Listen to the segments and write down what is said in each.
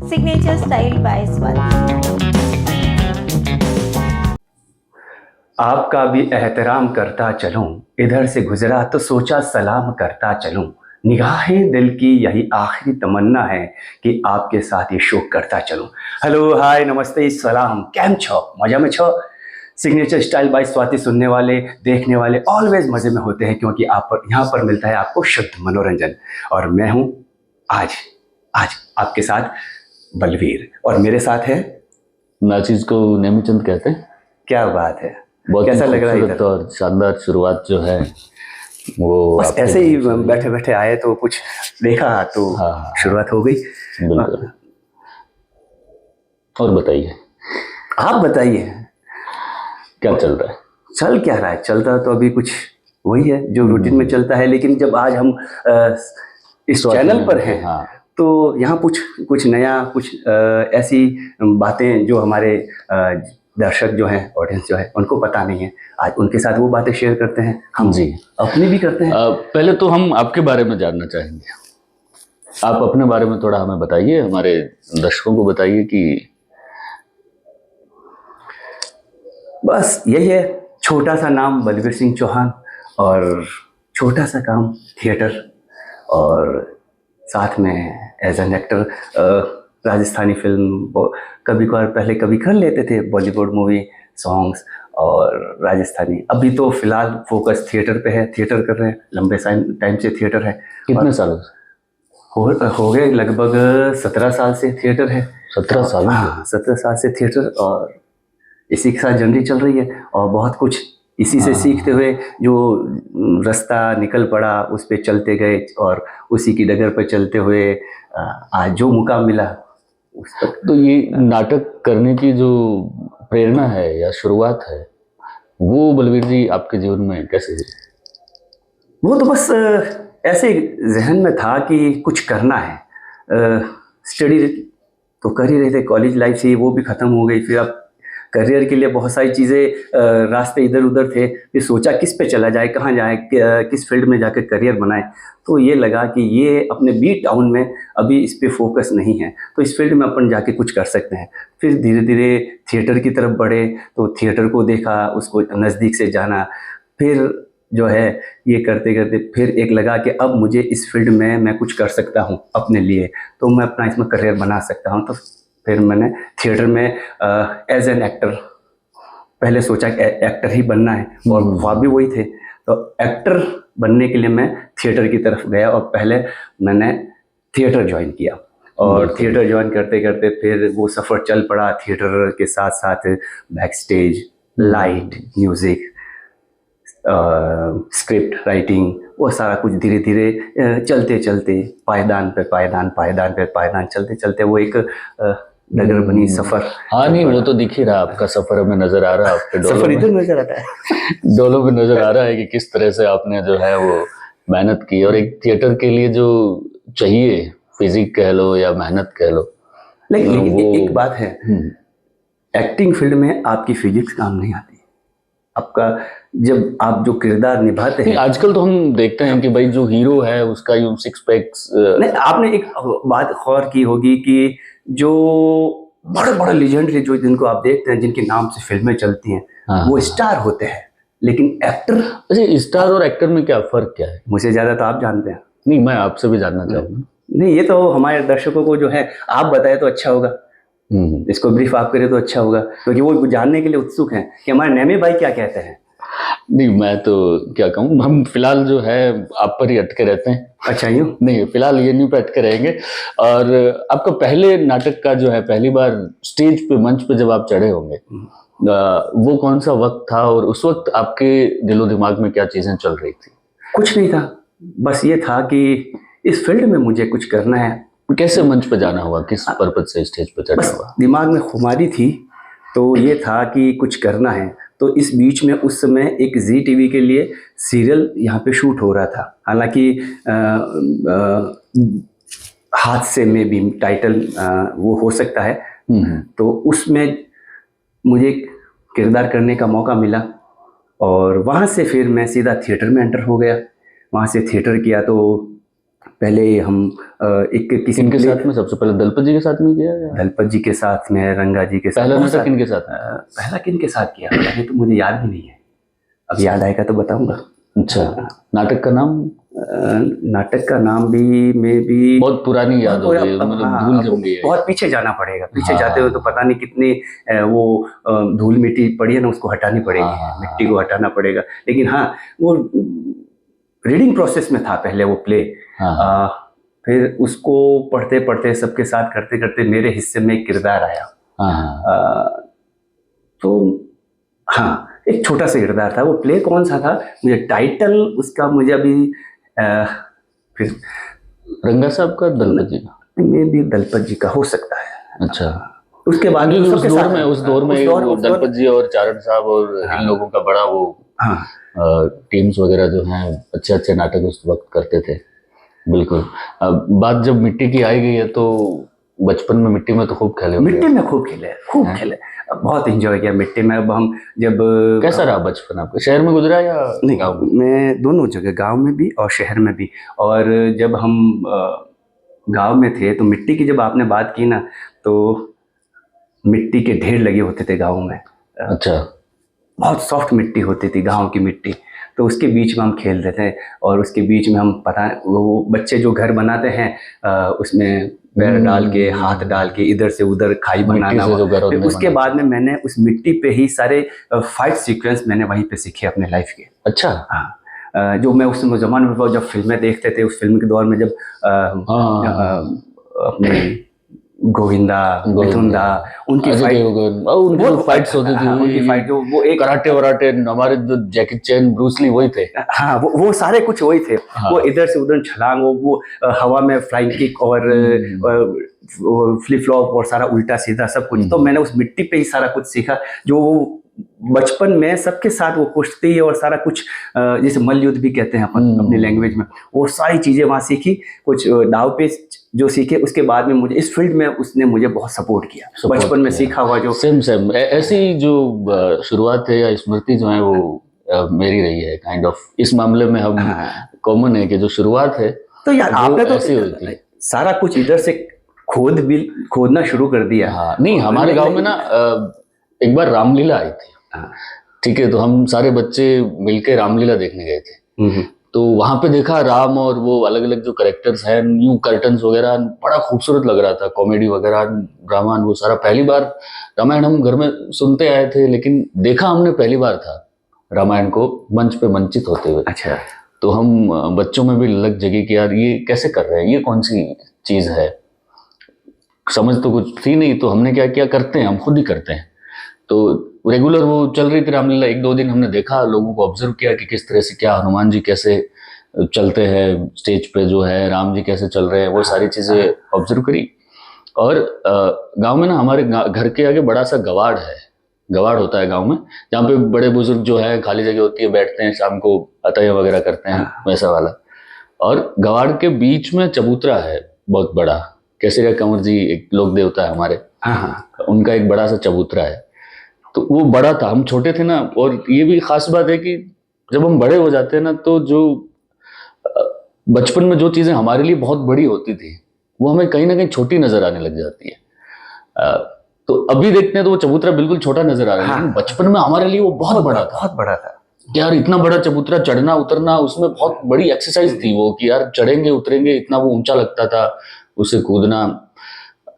Signature style bye Swati. आपका भी एहतराम करता चलूं, इधर से गुजरा तो सोचा सलाम करता चलूं। निगाहें दिल की यही आखिरी तमन्ना है कि आपके साथ ये शो करता चलूं। हेलो, हाय, नमस्ते, सलाम, केम छो, मजा में छो। सिग्नेचर स्टाइल बाय स्वाति सुनने वाले, देखने वाले ऑलवेज मजे में होते हैं, क्योंकि आप पर यहाँ पर मिलता है आपको शुद्ध मनोरंजन। और मैं हूँ आज आज आपके साथ बलवीर, और मेरे साथ है नाचीज को नेमीचंद कहते हैं। क्या बात है, बहुत कैसा लग रहा है खूबसूरत इधर? और शानदार शुरुआत जो है वो बस आपके ऐसे ही लिए है। बैठे बैठे आए तो कुछ देखा तो हाँ। शुरुआत हो गई। बिल्कुल। और बताइए, आप बताइए, क्या चल रहा है? चल क्या रहा है? चलता तो अभी कुछ वही है जो रूटीन में चलता है, लेकिन जब आज हम इस चैनल पर हैं, हाँ। तो यहाँ कुछ कुछ नया, कुछ ऐसी बातें जो हमारे दर्शक जो हैं, ऑडियंस जो है, उनको पता नहीं है, आज उनके साथ वो बातें शेयर करते हैं। हम जी अपनी भी करते हैं। पहले तो हम आपके बारे में जानना चाहेंगे। आप अपने बारे में थोड़ा हमें बताइए, हमारे दर्शकों को बताइए कि बस यही है, छोटा सा नाम बलवीर सिंह चौहान, और छोटा सा काम थिएटर, और साथ में as an actor Rajasthani film कभी कभार पहले कभी कर लेते थे, बॉलीवुड मूवी सॉन्ग्स और राजस्थानी। अभी तो फिलहाल फोकस थिएटर पे है, थिएटर कर रहे हैं, लंबे टाइम से थिएटर है। कितने सालों से? हो गए लगभग 17 साल से थिएटर है। 17 साल? हाँ, 17 साल से थिएटर, और इसी के साथ जर्नी चल रही है, और बहुत कुछ इसी से सीखते हुए जो रास्ता निकल पड़ा उस पे चलते गए, और उसी की डगर पर चलते हुए आज जो मौका मिला उस पर। तो ये नाटक करने की जो प्रेरणा है या शुरुआत है, वो बलवीर जी आपके जीवन में कैसे हुई? वो तो बस ऐसे जहन में था कि कुछ करना है। स्टडी तो कर ही रहे थे, कॉलेज लाइफ से वो भी ख़त्म हो गई। फिर अब करियर के लिए बहुत सारी चीज़ें, रास्ते इधर उधर थे। फिर सोचा किस पे चला जाए, कहाँ जाए, किस फील्ड में जाकर करियर बनाए। तो ये लगा कि ये अपने बी टाउन में अभी इस पे फोकस नहीं है, तो इस फील्ड में अपन जाके कुछ कर सकते हैं। फिर धीरे धीरे थिएटर की तरफ बढ़े, तो थिएटर को देखा, उसको नज़दीक से जाना। फिर जो है ये करते करते फिर एक लगा कि अब मुझे इस फील्ड में मैं कुछ कर सकता हूँ अपने लिए, तो मैं अपना इसमें करियर बना सकता हूँ। तो फिर मैंने थिएटर में एज एन एक्टर पहले सोचा कि एक्टर ही बनना है, और ख्वाब भी वही थे। तो एक्टर बनने के लिए मैं थिएटर की तरफ गया, और पहले मैंने थिएटर ज्वाइन किया, और थिएटर ज्वाइन करते करते फिर वो सफ़र चल पड़ा। थिएटर के साथ साथ back stage, light, music, script writing, वो सारा कुछ धीरे धीरे चलते चलते पायदान पे पायदान, पायदान पे पायदान, चलते चलते वो एक डगर बनी सफ़र। हाँ, नहीं वो तो दिख ही रहा, आपका सफ़र हमें नज़र आ रहा है, आपके सफ़र इधर नज़र आता है। डोलों में नज़र आ रहा है कि किस तरह से आपने जो है वो मेहनत की, और एक थिएटर के लिए जो चाहिए फिजिक कह लो या मेहनत कह लो, लेकिन वो एक बात है, एक्टिंग फील्ड में आपकी फिजिक्स काम नहीं आती। आपका जब आप जो किरदार निभाते हैं, आजकल तो हम देखते हैं कि भाई जो हीरो है उसका यूं सिक्स पैक्स। नहीं, आपने एक बात गौर की होगी कि जो बड़े बड़े लेजेंडरी जो जिनको आप देखते हैं, जिनके नाम से फिल्में चलती हैं, वो स्टार होते हैं, लेकिन एक्टर। अच्छा, स्टार और एक्टर में क्या फर्क क्या है? मुझे ज़्यादा तो आप जानते हैं। नहीं, मैं आपसे भी जानना चाहूँगा। नहीं, ये तो हमारे दर्शकों को जो है आप बताए तो अच्छा होगा, इसको ब्रीफ आप करें तो अच्छा होगा, क्योंकि वो जानने के लिए उत्सुक हैं कि हमारे नेमे भाई क्या कहते हैं। नहीं, मैं तो क्या कहूँ, हम फिलहाल जो है आप पर ही अटके रहते हैं। अच्छा, यूँ? नहीं, फिलहाल ये नहीं पे अटके रहेंगे। और आपका पहले नाटक का जो है, पहली बार स्टेज पे, मंच पे जब आप चढ़े होंगे, वो कौन सा वक्त था, और उस वक्त आपके दिलो दिमाग में क्या चीज़ें चल रही थी? कुछ नहीं था, बस ये था कि इस फील्ड में मुझे कुछ करना है। कैसे मंच पे जाना हुआ, किस पर्पज से स्टेज पे चढ़ना हुआ? दिमाग में खुमारी थी, तो ये था कि कुछ करना है। तो इस बीच में उस समय एक जी टीवी के लिए सीरियल यहाँ पे शूट हो रहा था, हालांकि हादसे में भी टाइटल वो हो सकता है। तो उसमें मुझे किरदार करने का मौका मिला, और वहाँ से फिर मैं सीधा थिएटर में एंटर हो गया। वहाँ से थिएटर किया तो पहले हम एक किसी किनके साथ में? सबसे पहले दलपत जी के साथ में किया या दलपत जी के साथ में, रंगा जी के साथ। पहला बहुत नाटक किनके साथ में? पहला किनके साथ किया पहले तो मुझे याद भी नहीं है, अब याद आएगा तो बताऊंगा। अच्छा, नाटक का नाम? नाटक का नाम भी मैं भी बहुत पुरानी याद हो गई, मतलब हाँ, धूल जम गई है। बहुत पीछे जाना पड़ेगा, पीछे हाँ, जाते हुए तो पता नहीं कितनी वो धूल मिट्टी पड़ी है ना, उसको हटानी पड़ेगी, हाँ, मिट्टी को हटाना पड़ेगा। लेकिन हाँ, वो रीडिंग प्रोसेस में था पहले वो प्ले। हाँ, फिर उसको पढ़ते पढ़ते सबके साथ करते करते मेरे हिस्से में एक किरदार आया। हाँ, तो हाँ, एक छोटा सा किरदार था। वो प्ले कौन सा था, मुझे टाइटल उसका मुझे अभी फिर रंगा साहब का, दलपत जी का? में भी दलपत जी का हो सकता है। अच्छा, उसके बाद क्योंकि सबके साथ उस दौर में वो दलपत जी और चारण साहब और इन लोगों का बड़ा वो हाँ, टीम्स वगैरह जो हैं अच्छे अच्छे नाटक उस वक्त करते थे। बिल्कुल। अब बात जब मिट्टी की आई गई है तो बचपन में मिट्टी में तो खूब खेले होंगे। मिट्टी में खूब खेले, खूब खेले, बहुत एंजॉय किया मिट्टी में। अब हम जब कैसा रहा बचपन आपका? शहर में गुजरा या नहीं, गाँव में? मैं दोनों जगह, गांव में भी और शहर में भी। और जब हम गांव में थे तो मिट्टी की जब आपने बात की ना, तो मिट्टी के ढेर लगे होते थे गाँव में। अच्छा, बहुत सॉफ्ट मिट्टी होती थी गांव की मिट्टी, तो उसके बीच में हम खेलते थे। और उसके बीच में हम पता वो बच्चे जो घर बनाते हैं उसमें पैर डाल के, हाथ डाल के इधर से उधर खाई बनाना। फिर उसके बाद में मैंने उस मिट्टी पे ही सारे फाइट सीक्वेंस मैंने वहीं पे सीखे अपने लाइफ के। अच्छा, हाँ, जो मैं उस जमाने में जब फिल्में देखते थे, उस फिल्म के दौर में जब अपने गोविंदा, मिथुन दा, उनकी फाइट्स होती थी, उनकी फाइट जो वो एक कराटे वराटे, हमारे जो जैकी चैन, ब्रूस ली वही थे। हाँ, वो सारे कुछ वही थे। हाँ। वो इधर से उधर छलांग, वो हवा में फ्लाइंग किक और फ्लिप फ्लॉप और सारा उल्टा सीधा सब कुछ। तो मैंने उस मिट्टी पे ही सारा कुछ सीखा, जो वो बचपन में सबके साथ वो कुश्ती और सारा कुछ जैसे मल्ल युद्ध भी कहते हैं अपन अपनी लैंग्वेज में, वो सारी चीजें वहाँ सीखी। कुछ दाव पेच जो सीखे, उसके बाद में मुझे इस फील्ड में उसने मुझे बहुत सपोर्ट किया। बचपन में सीखा हुआ जो सेम ऐसी जो शुरुआत है या स्मृति जो है वो मेरी रही है काइंड ऑफ। इस मामले में हम कॉमन है कि जो शुरुआत है तो यार आपने तो ऐसी होती है, सारा कुछ इधर से खोदना शुरू कर दिया। हाँ, नहीं, हमारे गांव में ना एक बार रामलीला आई थी। ठीक है, तो हम सारे बच्चे मिलके रामलीला देखने गए थे। तो वहां पे देखा राम और वो अलग अलग जो कैरेक्टर्स हैं, न्यू कर्टन्स वगैरह, बड़ा खूबसूरत लग रहा था, कॉमेडी वगैरह, ड्रामा, वो सारा। पहली बार रामायण हम घर में सुनते आए थे, लेकिन देखा हमने पहली बार था रामायण को मंच पे मंचित होते हुए। अच्छा, तो हम बच्चों में भी लग जगी कि यार ये कैसे कर रहे हैं, ये कौन सी चीज है, समझ तो कुछ थी नहीं। तो हमने क्या किया, करते हैं, हम खुद ही करते हैं। तो रेगुलर वो चल रही थी रामलीला। एक दो दिन हमने देखा, लोगों को ऑब्जर्व किया कि किस तरह से, क्या हनुमान जी कैसे चलते हैं स्टेज पे, जो है राम जी कैसे चल रहे हैं, वो सारी चीजें ऑब्जर्व करी। और गांव में ना, हमारे घर के आगे बड़ा सा गवाड़ है, गवाड़ होता है गांव में, जहाँ पे बड़े बुजुर्ग जो है, खाली जगह होती है, बैठते हैं, शाम को अतय वगैरह करते हैं, वैसा वाला। और गवाड़ के बीच में चबूतरा है बहुत बड़ा, केसरिया कंवर जी एक लोक देवता है हमारे, उनका एक बड़ा सा चबूतरा है। तो वो बड़ा था, हम छोटे थे ना। और ये भी खास बात है कि जब हम बड़े हो जाते हैं ना, तो जो बचपन में जो चीजें हमारे लिए बहुत बड़ी होती थी, वो हमें कहीं ना कहीं छोटी नजर आने लग जाती है। तो अभी देखते हैं तो वो चबूतरा बिल्कुल छोटा नजर आ रहा है, लेकिन बचपन में हमारे लिए वो बहुत बड़ा था, बहुत बड़ा था। यार इतना बड़ा चबूतरा, चढ़ना उतरना उसमें बहुत बड़ी एक्सरसाइज थी वो, कि यार चढ़ेंगे उतरेंगे, इतना वो ऊंचा लगता था, उसे कूदना।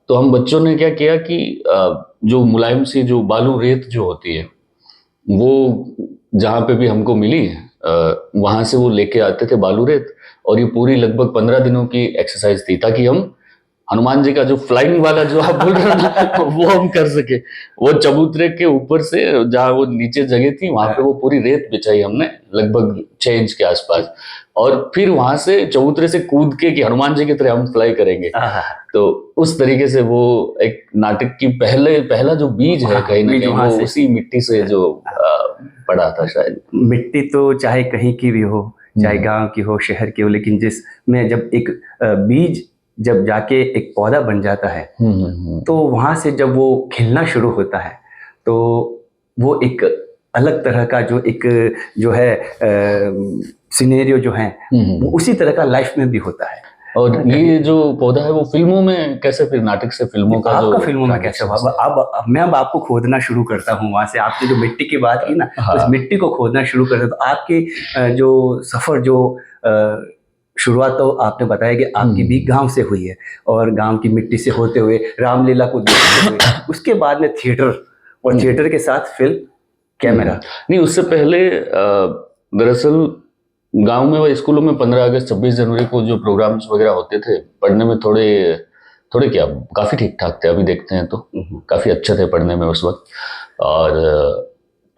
तो हम बच्चों ने क्या किया कि जो मुलायम सी जो बालू रेत जो होती है, वो जहाँ पे भी हमको मिली वहां से वो लेके आते थे बालू रेत। और ये पूरी लगभग 15 दिनों की एक्सरसाइज थी, ताकि हम हनुमान जी का जो फ्लाइंग वाला जो आप बोल रहे हो वो हम कर सके। वो चबूतरे के ऊपर से, जहाँ वो नीचे जगह थी, वहां पे वो पूरी रेत बिछाई हमने, लगभग 6 इंच के आसपास। और फिर वहां से चबूतरे से कूद के कि हनुमान जी की तरह हम फ्लाई करेंगे। तो उस तरीके से वो एक नाटक की पहला जो बीज है कहीं ना कहीं, वो उसी मिट्टी से जो पड़ा था शायद। मिट्टी तो चाहे कहीं की भी हो, चाहे गांव की हो, शहर की हो, लेकिन जिसमें जब एक बीज जब जाके एक पौधा बन जाता है, तो वहां से जब वो खिलना शुरू होता है, तो वो एक अलग तरह का जो है सिनेरियो जो है, वो उसी तरह का लाइफ में भी होता है। और ये जो पौधा है वो फिल्मों में कैसे, फिर नाटक से फिल्मों का जो आपका फिल्मों में कैसे हुआ? अब मैं आपको खोदना शुरू करता हूँ वहां से। आपने जो मिट्टी की बात की ना, हाँ। उस मिट्टी को खोदना शुरू करते तो आपके जो सफर जो शुरुआत तो आपने बताया कि आपकी भी गांव से हुई है और गांव की मिट्टी से होते हुए रामलीला को देखते हुए उसके बाद में थिएटर और थिएटर के साथ फिल्म कैमरा। नहीं, उससे पहले दरअसल गांव में व स्कूलों में 15 अगस्त 26 जनवरी को जो प्रोग्राम्स वगैरह होते थे, पढ़ने में थोड़े थोड़े क्या, काफ़ी ठीक ठाक थे। अभी देखते हैं तो काफ़ी अच्छे थे पढ़ने में उस वक्त। और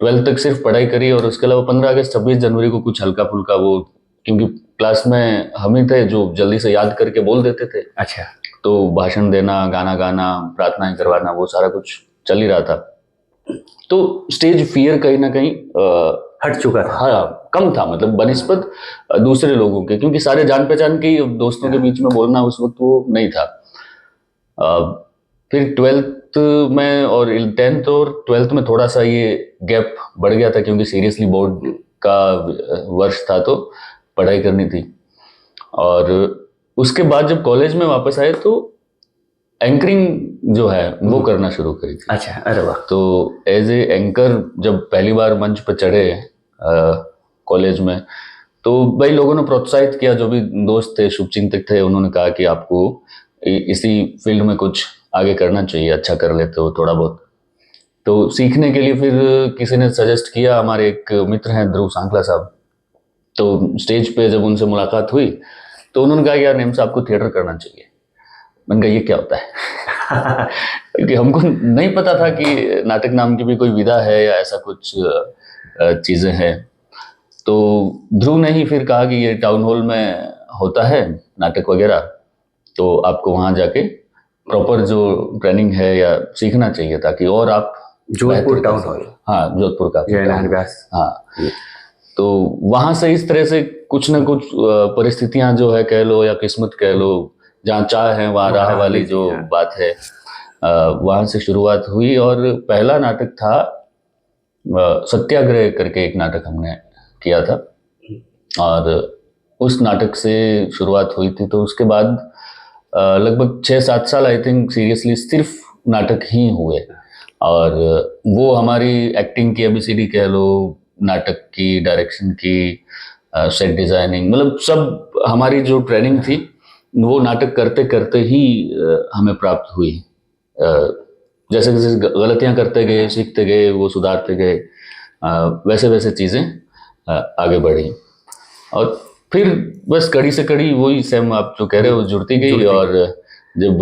12th तक सिर्फ पढ़ाई करी, और उसके अलावा 15 अगस्त 26 जनवरी को कुछ हल्का फुल्का वो, क्योंकि क्लास में हम ही थे जो जल्दी से याद करके बोल देते थे। अच्छा। तो भाषण देना, गाना गाना, प्रार्थनाएं करवाना, वो सारा कुछ चल ही रहा था। तो स्टेज फियर कहीं ना कहीं हट चुका था। हाँ, कम था, मतलब बनिस्बत दूसरे लोगों के, क्योंकि सारे जान पहचान के ही दोस्तों के बीच में बोलना उस वक्त वो नहीं था। फिर 12th में और 10th और 12th में थोड़ा सा ये गैप बढ़ गया था, क्योंकि सीरियसली बोर्ड का वर्ष था तो पढ़ाई करनी थी। और उसके बाद जब कॉलेज में वापस आए तो एंकरिंग जो है वो करना शुरू करी थी। अच्छा, अरे वाह। तो एज ए एंकर जब पहली बार मंच पर चढ़े कॉलेज में, तो भाई लोगों ने प्रोत्साहित किया, जो भी दोस्त थे, शुभचिंतक थे, उन्होंने कहा कि आपको इसी फील्ड में कुछ आगे करना चाहिए, अच्छा कर लेते हो थोड़ा बहुत। तो सीखने के लिए फिर किसी ने सजेस्ट किया, हमारे एक मित्र हैं ध्रुव सांकला साहब, तो स्टेज पे जब उनसे मुलाकात हुई तो उन्होंने कहा यार नेम साहब आपको थिएटर करना चाहिए। मैंने कहा ये क्या होता है क्योंकि हमको नहीं पता था कि नाटक नाम की भी कोई विधा है या ऐसा कुछ चीज़ें हैं। तो ध्रुव ने ही फिर कहा कि ये टाउन हॉल में होता है नाटक वगैरह, तो आपको वहाँ जाके प्रॉपर जो ट्रेनिंग है या सीखना चाहिए, ताकि और आप जोधपुर टाउन हॉल। हाँ, जोधपुर का जयनारायण व्यास। हाँ, तो वहाँ से इस तरह से कुछ न कुछ परिस्थितियाँ जो है कह लो या किस्मत कह लो, जहाँ चाह है वहाँ राह वाली जो बात है, वहाँ से शुरुआत हुई। और पहला नाटक था सत्याग्रह करके एक नाटक हमने किया था, और उस नाटक से शुरुआत हुई थी। तो उसके बाद लगभग 6-7 साल आई थिंक सीरियसली सिर्फ नाटक ही हुए, और वो हमारी एक्टिंग की ABCD कह लो, नाटक की डायरेक्शन की, सेट डिज़ाइनिंग, मतलब सब हमारी जो ट्रेनिंग थी वो नाटक करते करते ही हमें प्राप्त हुई। जैसे जैसे गलतियां करते गए, सीखते गए, वो सुधारते गए, वैसे वैसे चीज़ें आगे बढ़ी। और फिर बस कड़ी से कड़ी वही सेम आप जो कह रहे हो जुड़ती गई। और जब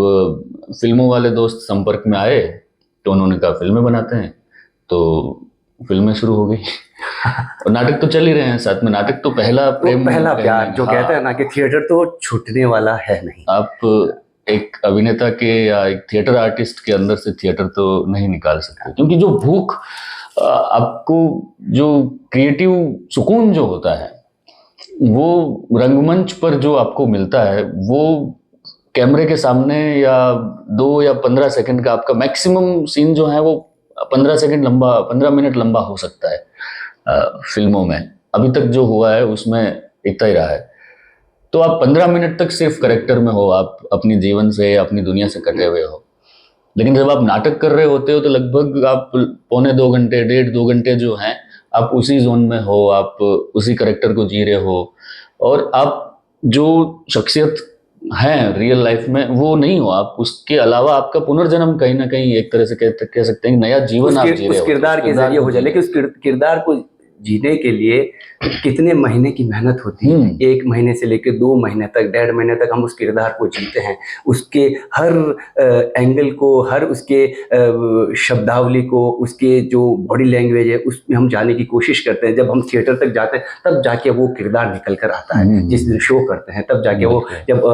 फिल्मों वाले दोस्त संपर्क में आए तो उन्होंने कहा फिल्में बनाते हैं, तो फिल्में शुरू हो गई और नाटक तो चल ही रहे हैं साथ में। नाटक तो पहला प्रेम, पहला प्यार जो कहते हैं ना, कि थिएटर तो छूटने वाला है नहीं। आप एक अभिनेता के या एक थिएटर आर्टिस्ट के अंदर से थिएटर तो नहीं निकाल सकते, क्योंकि जो भूख, आपको जो क्रिएटिव सुकून जो होता है वो रंगमंच पर जो आपको मिलता है, वो कैमरे के सामने या 2 या 15 सेकंड का आपका मैक्सिमम सीन जो है वो 15 मिनट लंबा हो सकता है। फिल्मों में अभी तक जो हुआ है उसमें इतना ही रहा है। तो आप 15 मिनट तक सिर्फ करेक्टर में हो, आप अपनी जीवन से, अपनी दुनिया से कटे हुए हो। लेकिन जब आप नाटक कर रहे होते हो तो लगभग आप 1.25 घंटे, 1.5-2 घंटे जो हैं आप उसी जोन में हो, आप उसी करेक्टर को जी रहे हो, और आप जो शख्सियत हैं रियल लाइफ में वो नहीं हो आप। उसके अलावा आपका पुनर्जन्म कहीं ना कहीं एक तरह से कह सकते हैं नया जीवन आप जी रहे हो, उस किरदार के जरिए हो जाए। लेकिन उस किरदार को जीने के लिए कितने महीने की मेहनत होती है। 1 महीने से लेकर 2 महीने तक, 1.5 महीने तक हम उस किरदार को जीते हैं। उसके हर एंगल को, हर उसके शब्दावली को, उसके जो बॉडी लैंग्वेज है उसमें हम जाने की कोशिश करते हैं। जब हम थिएटर तक जाते हैं तब जाके वो किरदार निकल कर आता है। जिस दिन शो करते हैं तब जाके वो, जब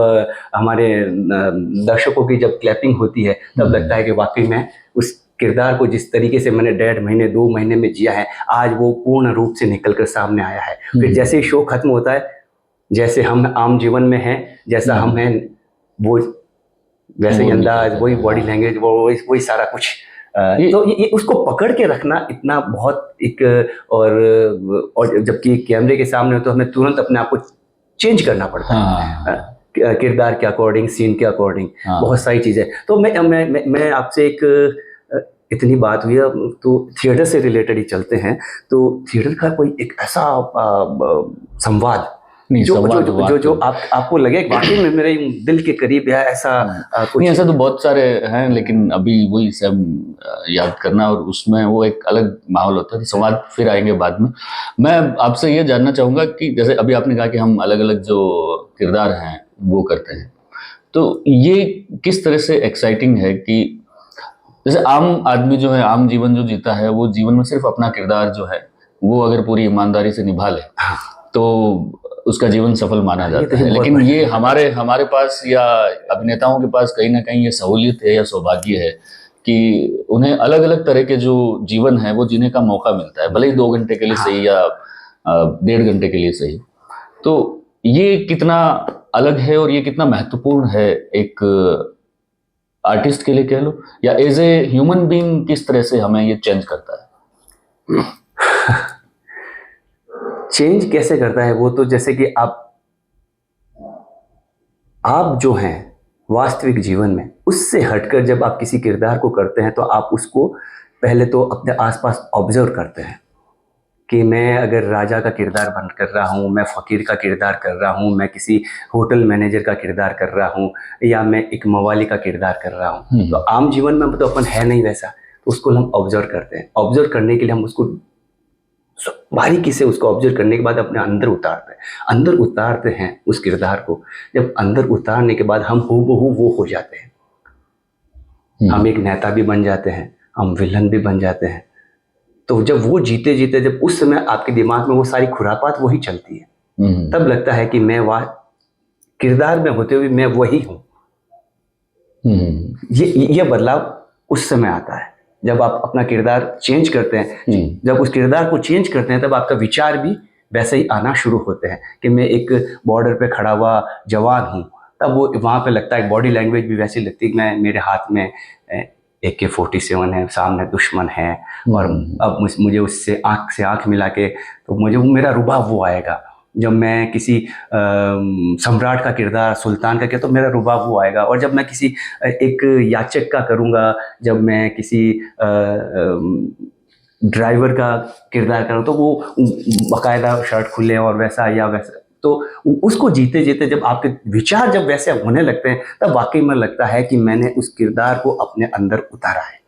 हमारे दर्शकों की जब क्लैपिंग होती है तब लगता है कि वाकई में उस किरदार को जिस तरीके से मैंने 1.5 महीने 2 महीने में जिया है, आज वो पूर्ण रूप से निकल कर सामने आया है। फिर जैसे ही शो खत्म होता है, जैसे हम आम जीवन में हैं, जैसा हम हैं, वो वैसे ही अंदाज, वही बॉडी लैंग्वेज, वही सारा कुछ। तो ये उसको पकड़ के रखना इतना बहुत एक, और जबकि कैमरे के सामने हो तो हमें तुरंत अपने आप को चेंज करना पड़ता है। किरदार के अकॉर्डिंग, सीन के अकॉर्डिंग, हाँ। बहुत सारी चीज़ें। तो मैं आपसे एक इतनी बात हुई है, तो थिएटर से रिलेटेड ही चलते हैं। तो थिएटर का कोई एक ऐसा संवाद नहीं, जो संवाद जो हुआ जो जो तो- आपको लगे कि वाकई में मेरे दिल के करीब है, ऐसा कुछ? नहीं, ऐसा तो बहुत सारे हैं, लेकिन अभी वही सब याद करना, और उसमें वो एक अलग माहौल होता है। तो संवाद फिर आएंगे बाद में। मैं आपसे ये जानना चाहूंगा कि जैसे अभी आपने कहा कि हम अलग अलग जो किरदार हैं वो करते हैं, तो ये किस तरह से एक्साइटिंग है कि जैसे आम आदमी जो है, आम जीवन जो जीता है, वो जीवन में सिर्फ अपना किरदार जो है वो अगर पूरी ईमानदारी से निभा ले तो उसका जीवन सफल माना जाता है। लेकिन ये हमारे हमारे पास या अभिनेताओं के पास कहीं ना कहीं ये सहूलियत है या सौभाग्य है कि उन्हें अलग अलग तरह के जो जीवन है वो जीने का मौका मिलता है, भले ही 2 घंटे के लिए सही या 1.5 घंटे के लिए सही। तो ये कितना अलग है और ये कितना महत्वपूर्ण है एक आर्टिस्ट के लिए कह लो, या एज ए ह्यूमन बीइंग किस तरह से हमें ये चेंज करता है? चेंज कैसे करता है वो तो जैसे कि आप जो हैं वास्तविक जीवन में, उससे हटकर जब आप किसी किरदार को करते हैं तो आप उसको पहले तो अपने आसपास ऑब्जर्व करते हैं कि मैं अगर राजा का किरदार बन कर रहा हूँ, मैं फ़कीर का किरदार कर रहा हूँ, मैं किसी होटल मैनेजर का किरदार कर रहा हूँ, या मैं एक मवाली का किरदार कर रहा हूँ। तो आम जीवन में तो अपन है नहीं वैसा, तो उसको हम ऑब्जर्व करते हैं। ऑब्जर्व करने के लिए हम उसको बारीकी से उसको ऑब्जर्व करने के बाद अपने अंदर उतारते हैं उस किरदार को। जब अंदर उतारने के बाद हम हूबहू वो हो जाते हैं। हम एक नेता भी बन जाते हैं, हम विलन भी बन जाते हैं। तो जब वो जीते जीते, जब उस समय आपके दिमाग में वो सारी खुरापात वही चलती है, तब लगता है कि मैं वह किरदार में होते हुए मैं वही हूँ। ये बदलाव उस समय आता है जब आप अपना किरदार चेंज करते हैं। जब उस किरदार को चेंज करते हैं तब आपका विचार भी वैसे ही आना शुरू होते हैं कि मैं एक बॉर्डर पे खड़ा हुआ जवान हूँ। तब वो वहाँ पे लगता है, बॉडी लैंग्वेज भी वैसी लगती है कि मैं, मेरे हाथ में AK-47 है, सामने दुश्मन है, और अब मुझे उससे आँख से आँख मिला के तो मुझे वो मेरा रुबाब वो आएगा। जब मैं किसी सम्राट का किरदार, सुल्तान का किया, तो मेरा रुबाब वो आएगा। और जब मैं किसी एक याचक का करूँगा, जब मैं किसी ड्राइवर का किरदार करूँ, तो वो बाकायदा शर्ट खुले और वैसा या वैसा। तो उसको जीते जीते जब आपके विचार जब वैसे होने लगते हैं, तब वाकई में लगता है कि मैंने उस किरदार को अपने अंदर उतारा है।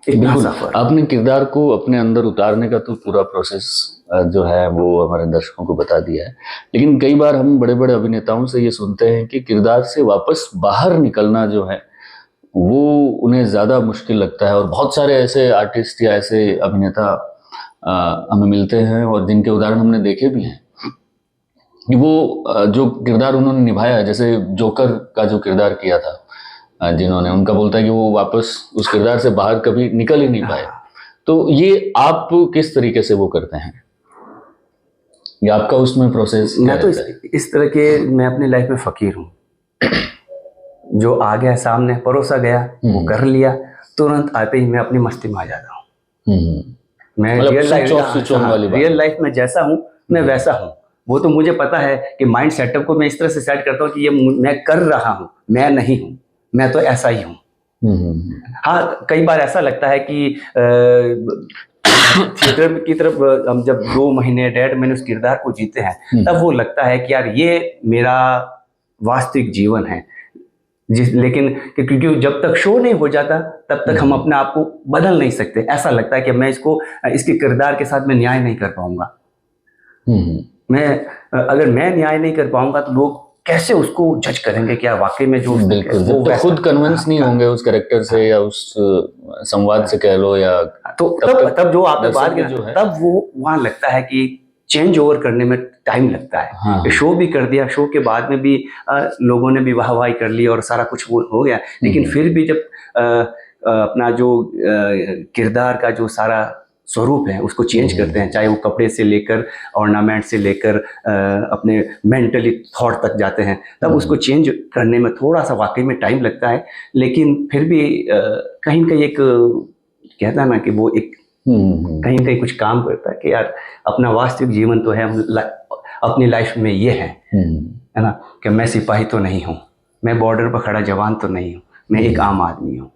बिल्कुल, आपने किरदार को अपने अंदर उतारने का तो पूरा प्रोसेस जो है वो हमारे दर्शकों को बता दिया है। लेकिन कई बार हम बड़े बड़े अभिनेताओं से ये सुनते हैं कि किरदार से वापस बाहर निकलना जो है वो उन्हें ज़्यादा मुश्किल लगता है। और बहुत सारे ऐसे आर्टिस्ट या ऐसे अभिनेता हमें मिलते हैं और जिनके उदाहरण हमने देखे भी हैं कि वो जो किरदार उन्होंने निभाया, जैसे जोकर का जो किरदार किया था जिन्होंने, उनका बोलता है कि वो वापस उस किरदार से बाहर कभी निकल ही नहीं पाए। तो ये आप किस तरीके से वो करते हैं, या आपका उसमें प्रोसेस? मैं तो इस तरह के, मैं अपनी लाइफ में फ़कीर हूँ। जो आ गया सामने, परोसा गया, वो कर लिया, तुरंत आते ही मैं अपनी मस्ती में आ जाता हूँ। मैं रियल लाइफ में जैसा हूँ मैं वैसा हूँ। वो तो मुझे पता है कि माइंड सेटअप को मैं इस तरह से सेट करता हूँ कि ये मैं कर रहा हूँ, मैं नहीं हूँ, मैं तो ऐसा ही हूँ। हाँ, कई बार ऐसा लगता है कि थिएटर की तरफ हम जब 2 महीने 1.5 महीने उस किरदार को जीते हैं, तब वो लगता है कि यार ये मेरा वास्तविक जीवन है। लेकिन क्योंकि जब तक शो नहीं हो जाता तब तक हम अपने आप को बदल नहीं सकते। ऐसा लगता है कि मैं इसके किरदार के साथ मैं न्याय नहीं कर पाऊंगा। अगर मैं न्याय नहीं कर पाऊंगा तो लोग कैसे उसको जज करेंगे, क्या वाकई में जो जब तक खुद कन्विंस नहीं होंगे उस कैरेक्टर से या उस संवाद से कह लो, या तो तब जो आपने बात की, तब वो वहाँ लगता है कि चेंज ओवर करने में टाइम लगता है। हाँ। शो भी कर दिया, शो के बाद में भी लोगों ने भी वाहवाही कर ली और सारा कुछ वो हो गया, लेकिन फिर भी जब अपना जो किरदार का जो सारा स्वरूप है उसको चेंज करते हैं, चाहे वो कपड़े से लेकर ऑर्नामेंट से लेकर अपने मेंटली थॉट तक जाते हैं, तब उसको चेंज करने में थोड़ा सा वाकई में टाइम लगता है। लेकिन फिर भी कहीं कहीं एक कहता है ना कि वो एक कहीं कहीं कुछ काम करता है कि यार अपना वास्तविक जीवन तो है, हम अपनी लाइफ में ये है। है ना, कि मैं सिपाही तो नहीं हूँ, मैं बॉर्डर पर खड़ा जवान तो नहीं हूँ, मैं एक आम आदमी हूँ।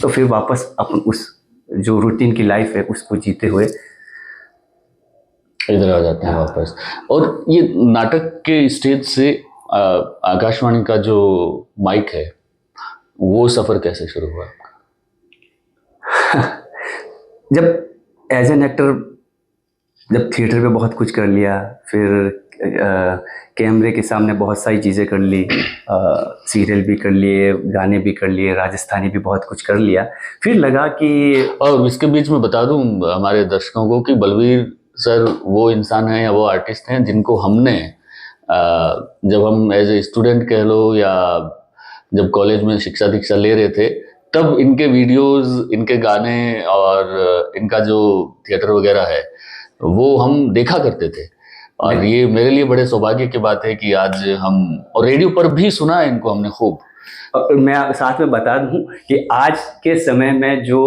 तो फिर वापस अपन उस जो रूटीन की लाइफ है उसको जीते हुए इधर आ जाते हैं वापस। और ये नाटक के स्टेज से आकाशवाणी का जो माइक है, वो सफर कैसे शुरू हुआ? जब एज एन एक्टर, जब थिएटर पे बहुत कुछ कर लिया, फिर कैमरे के सामने बहुत सारी चीज़ें कर ली, सीरियल भी कर लिए, गाने भी कर लिए, राजस्थानी भी बहुत कुछ कर लिया, फिर लगा कि और इसके बीच में बता दूं हमारे दर्शकों को कि बलवीर सर वो इंसान हैं या वो आर्टिस्ट हैं जिनको हमने जब हम एज ए स्टूडेंट कह लो या जब कॉलेज में शिक्षा दीक्षा ले रहे थे, तब इनके वीडियोस, इनके गाने और इनका जो थिएटर वगैरह है वो हम देखा करते थे। और ये मेरे लिए बड़े सौभाग्य की बात है कि आज हम, और रेडियो पर भी सुना है इनको हमने खूब। और मैं साथ में बता दूं कि आज के समय में जो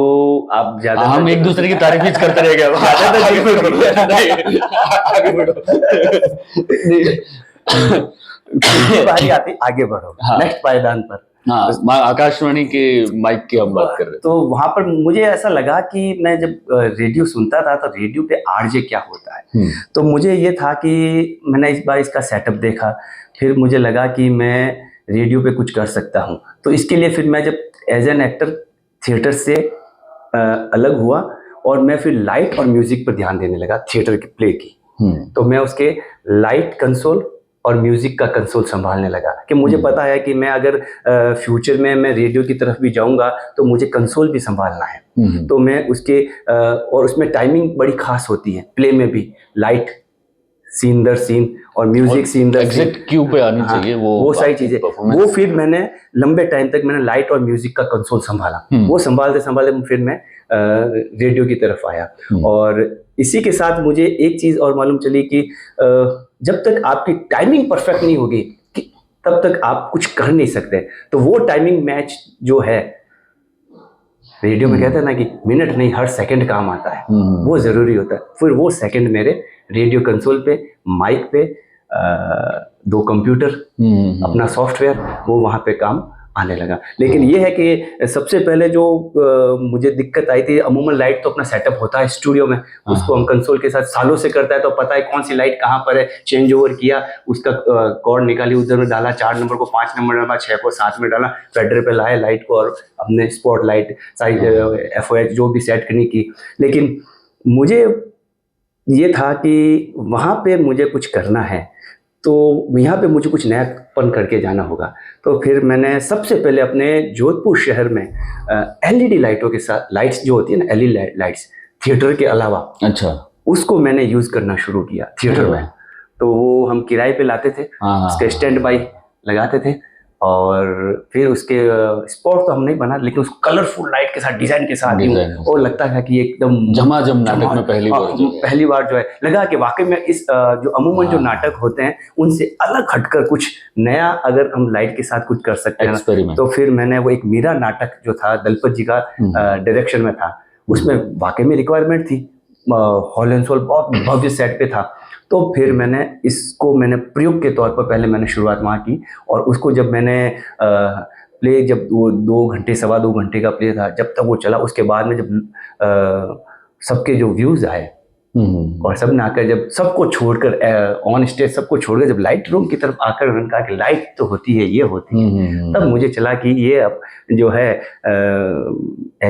आप ज्यादा हम एक दूसरे की तारीफ ही करते रह गए। बारी आती, आगे बढ़ो, हाँ। नेक्स्ट पायदान पर। हाँ, आकाशवाणी के माइक की हम बात कर रहे थे। तो वहां पर मुझे ऐसा लगा कि मैं जब रेडियो सुनता था तो रेडियो पे आरजे क्या होता है, तो मुझे ये था कि मैंने इस बार इसका सेटअप देखा, फिर मुझे लगा कि मैं रेडियो पे कुछ कर सकता हूँ। तो इसके लिए फिर मैं जब एज एन एक्टर थिएटर से अलग हुआ और मैं फिर लाइट और म्यूजिक पर ध्यान देने लगा, थिएटर के प्ले की। तो मैं उसके लाइट कंसोल और म्यूजिक का कंसोल संभालने लगा कि मुझे पता है कि मैं अगर फ्यूचर में मैं रेडियो की तरफ भी जाऊंगा तो मुझे कंसोल भी संभालना है। तो मैं उसके और उसमें टाइमिंग बड़ी खास होती है, प्ले में भी लाइट सीन दर सीन और म्यूजिक सीन दर सीन, एग्जैक्ट क्यू पे आनी चाहिए वो सारी चीजें। वो फिर मैंने लंबे टाइम तक मैंने लाइट और म्यूजिक का कंसोल संभाला। वो संभालते संभालते फिर मैं रेडियो की तरफ आया। और इसी के साथ मुझे एक चीज और मालूम चली कि जब तक आपकी टाइमिंग परफेक्ट नहीं होगी तब तक आप कुछ कर नहीं सकते। तो वो टाइमिंग मैच जो है, रेडियो में कहते हैं ना कि मिनट नहीं हर सेकंड काम आता है, वो जरूरी होता है। फिर वो सेकंड मेरे रेडियो कंसोल पे, माइक पे, 2 कंप्यूटर, अपना सॉफ्टवेयर, वो वहाँ पे काम आने लगा। लेकिन ये है कि सबसे पहले जो मुझे दिक्कत आई थी, अमूमन लाइट तो अपना सेटअप होता है स्टूडियो में, उसको हम कंसोल के साथ सालों से करता है तो पता है कौन सी लाइट कहाँ पर है, चेंज ओवर किया, उसका कॉर्ड निकाली, उधर में डाला, 4 नंबर को 5 नंबर डाला, 6 को 7 में डाला, फेडर पे लाए लाइट को और अपने स्पॉट लाइट साइज FOH जो भी सेट करनी की। लेकिन मुझे ये था कि वहाँ पे मुझे कुछ करना है, तो यहाँ पे मुझे कुछ नयापन करके जाना होगा। तो फिर मैंने सबसे पहले अपने जोधपुर शहर में LED लाइटों के साथ, लाइट्स जो होती है ना LED लाइट्स, थिएटर के अलावा, अच्छा, उसको मैंने यूज़ करना शुरू किया थिएटर में। तो वो हम किराए पे लाते थे, उसके स्टैंड बाई लगाते थे और फिर उसके स्पॉट तो हम नहीं बना, लेकिन उसको कलरफुल लाइट के साथ, डिजाइन के साथ और लगता था कि एकदम झमाझम नाटक में पहली बार जो है लगा कि वाकई में इस जो अमूमन जो नाटक होते हैं उनसे अलग हटकर कुछ नया अगर हम लाइट के साथ कुछ कर सकते हैं। तो फिर मैंने वो एक मीरा नाटक जो था दलपत जी का डायरेक्शन में था, उसमें वाकई में रिक्वायरमेंट थी, हॉल एंड सोल बहुत भव्य सेट पे था। तो फिर मैंने मैंने प्रयोग के तौर पर पहले मैंने शुरुआत वहाँ की और उसको जब मैंने प्ले, जब वो 2 घंटे 2.25 घंटे का प्ले था, जब तक वो चला, उसके बाद में जब सबके जो व्यूज आए और सब ने आकर, जब सबको छोड़कर ऑन स्टेज सबको छोड़कर जब लाइट रूम की तरफ आकर उन्होंने कहा कि लाइट तो होती है, ये होती है, तब मुझे चला कि ये अब जो है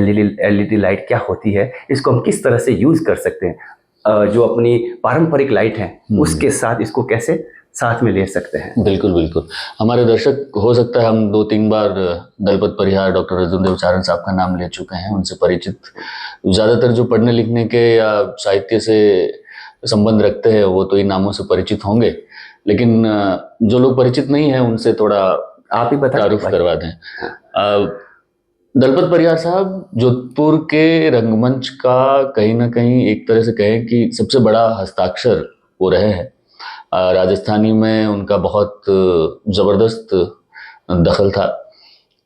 LED लाइट क्या होती है, इसको हम किस तरह से यूज कर सकते हैं, जो अपनी पारंपरिक लाइट है उसके साथ इसको कैसे साथ में ले सकते हैं। बिल्कुल बिल्कुल। हमारे दर्शक, हो सकता है हम 2-3 बार दलपत परिहार डॉक्टर अर्जुन देव चारण साहब का नाम ले चुके हैं, उनसे परिचित ज़्यादातर जो पढ़ने लिखने के या साहित्य से संबंध रखते हैं वो तो इन नामों से परिचित होंगे, लेकिन जो लोग परिचित नहीं है उनसे थोड़ा आप ही तारुफ करवा दें। दलपत परिहार साहब जोधपुर के रंगमंच का कहीं ना कहीं एक तरह से कहें कि सबसे बड़ा हस्ताक्षर वो रहे हैं। राजस्थानी में उनका बहुत ज़बरदस्त दखल था,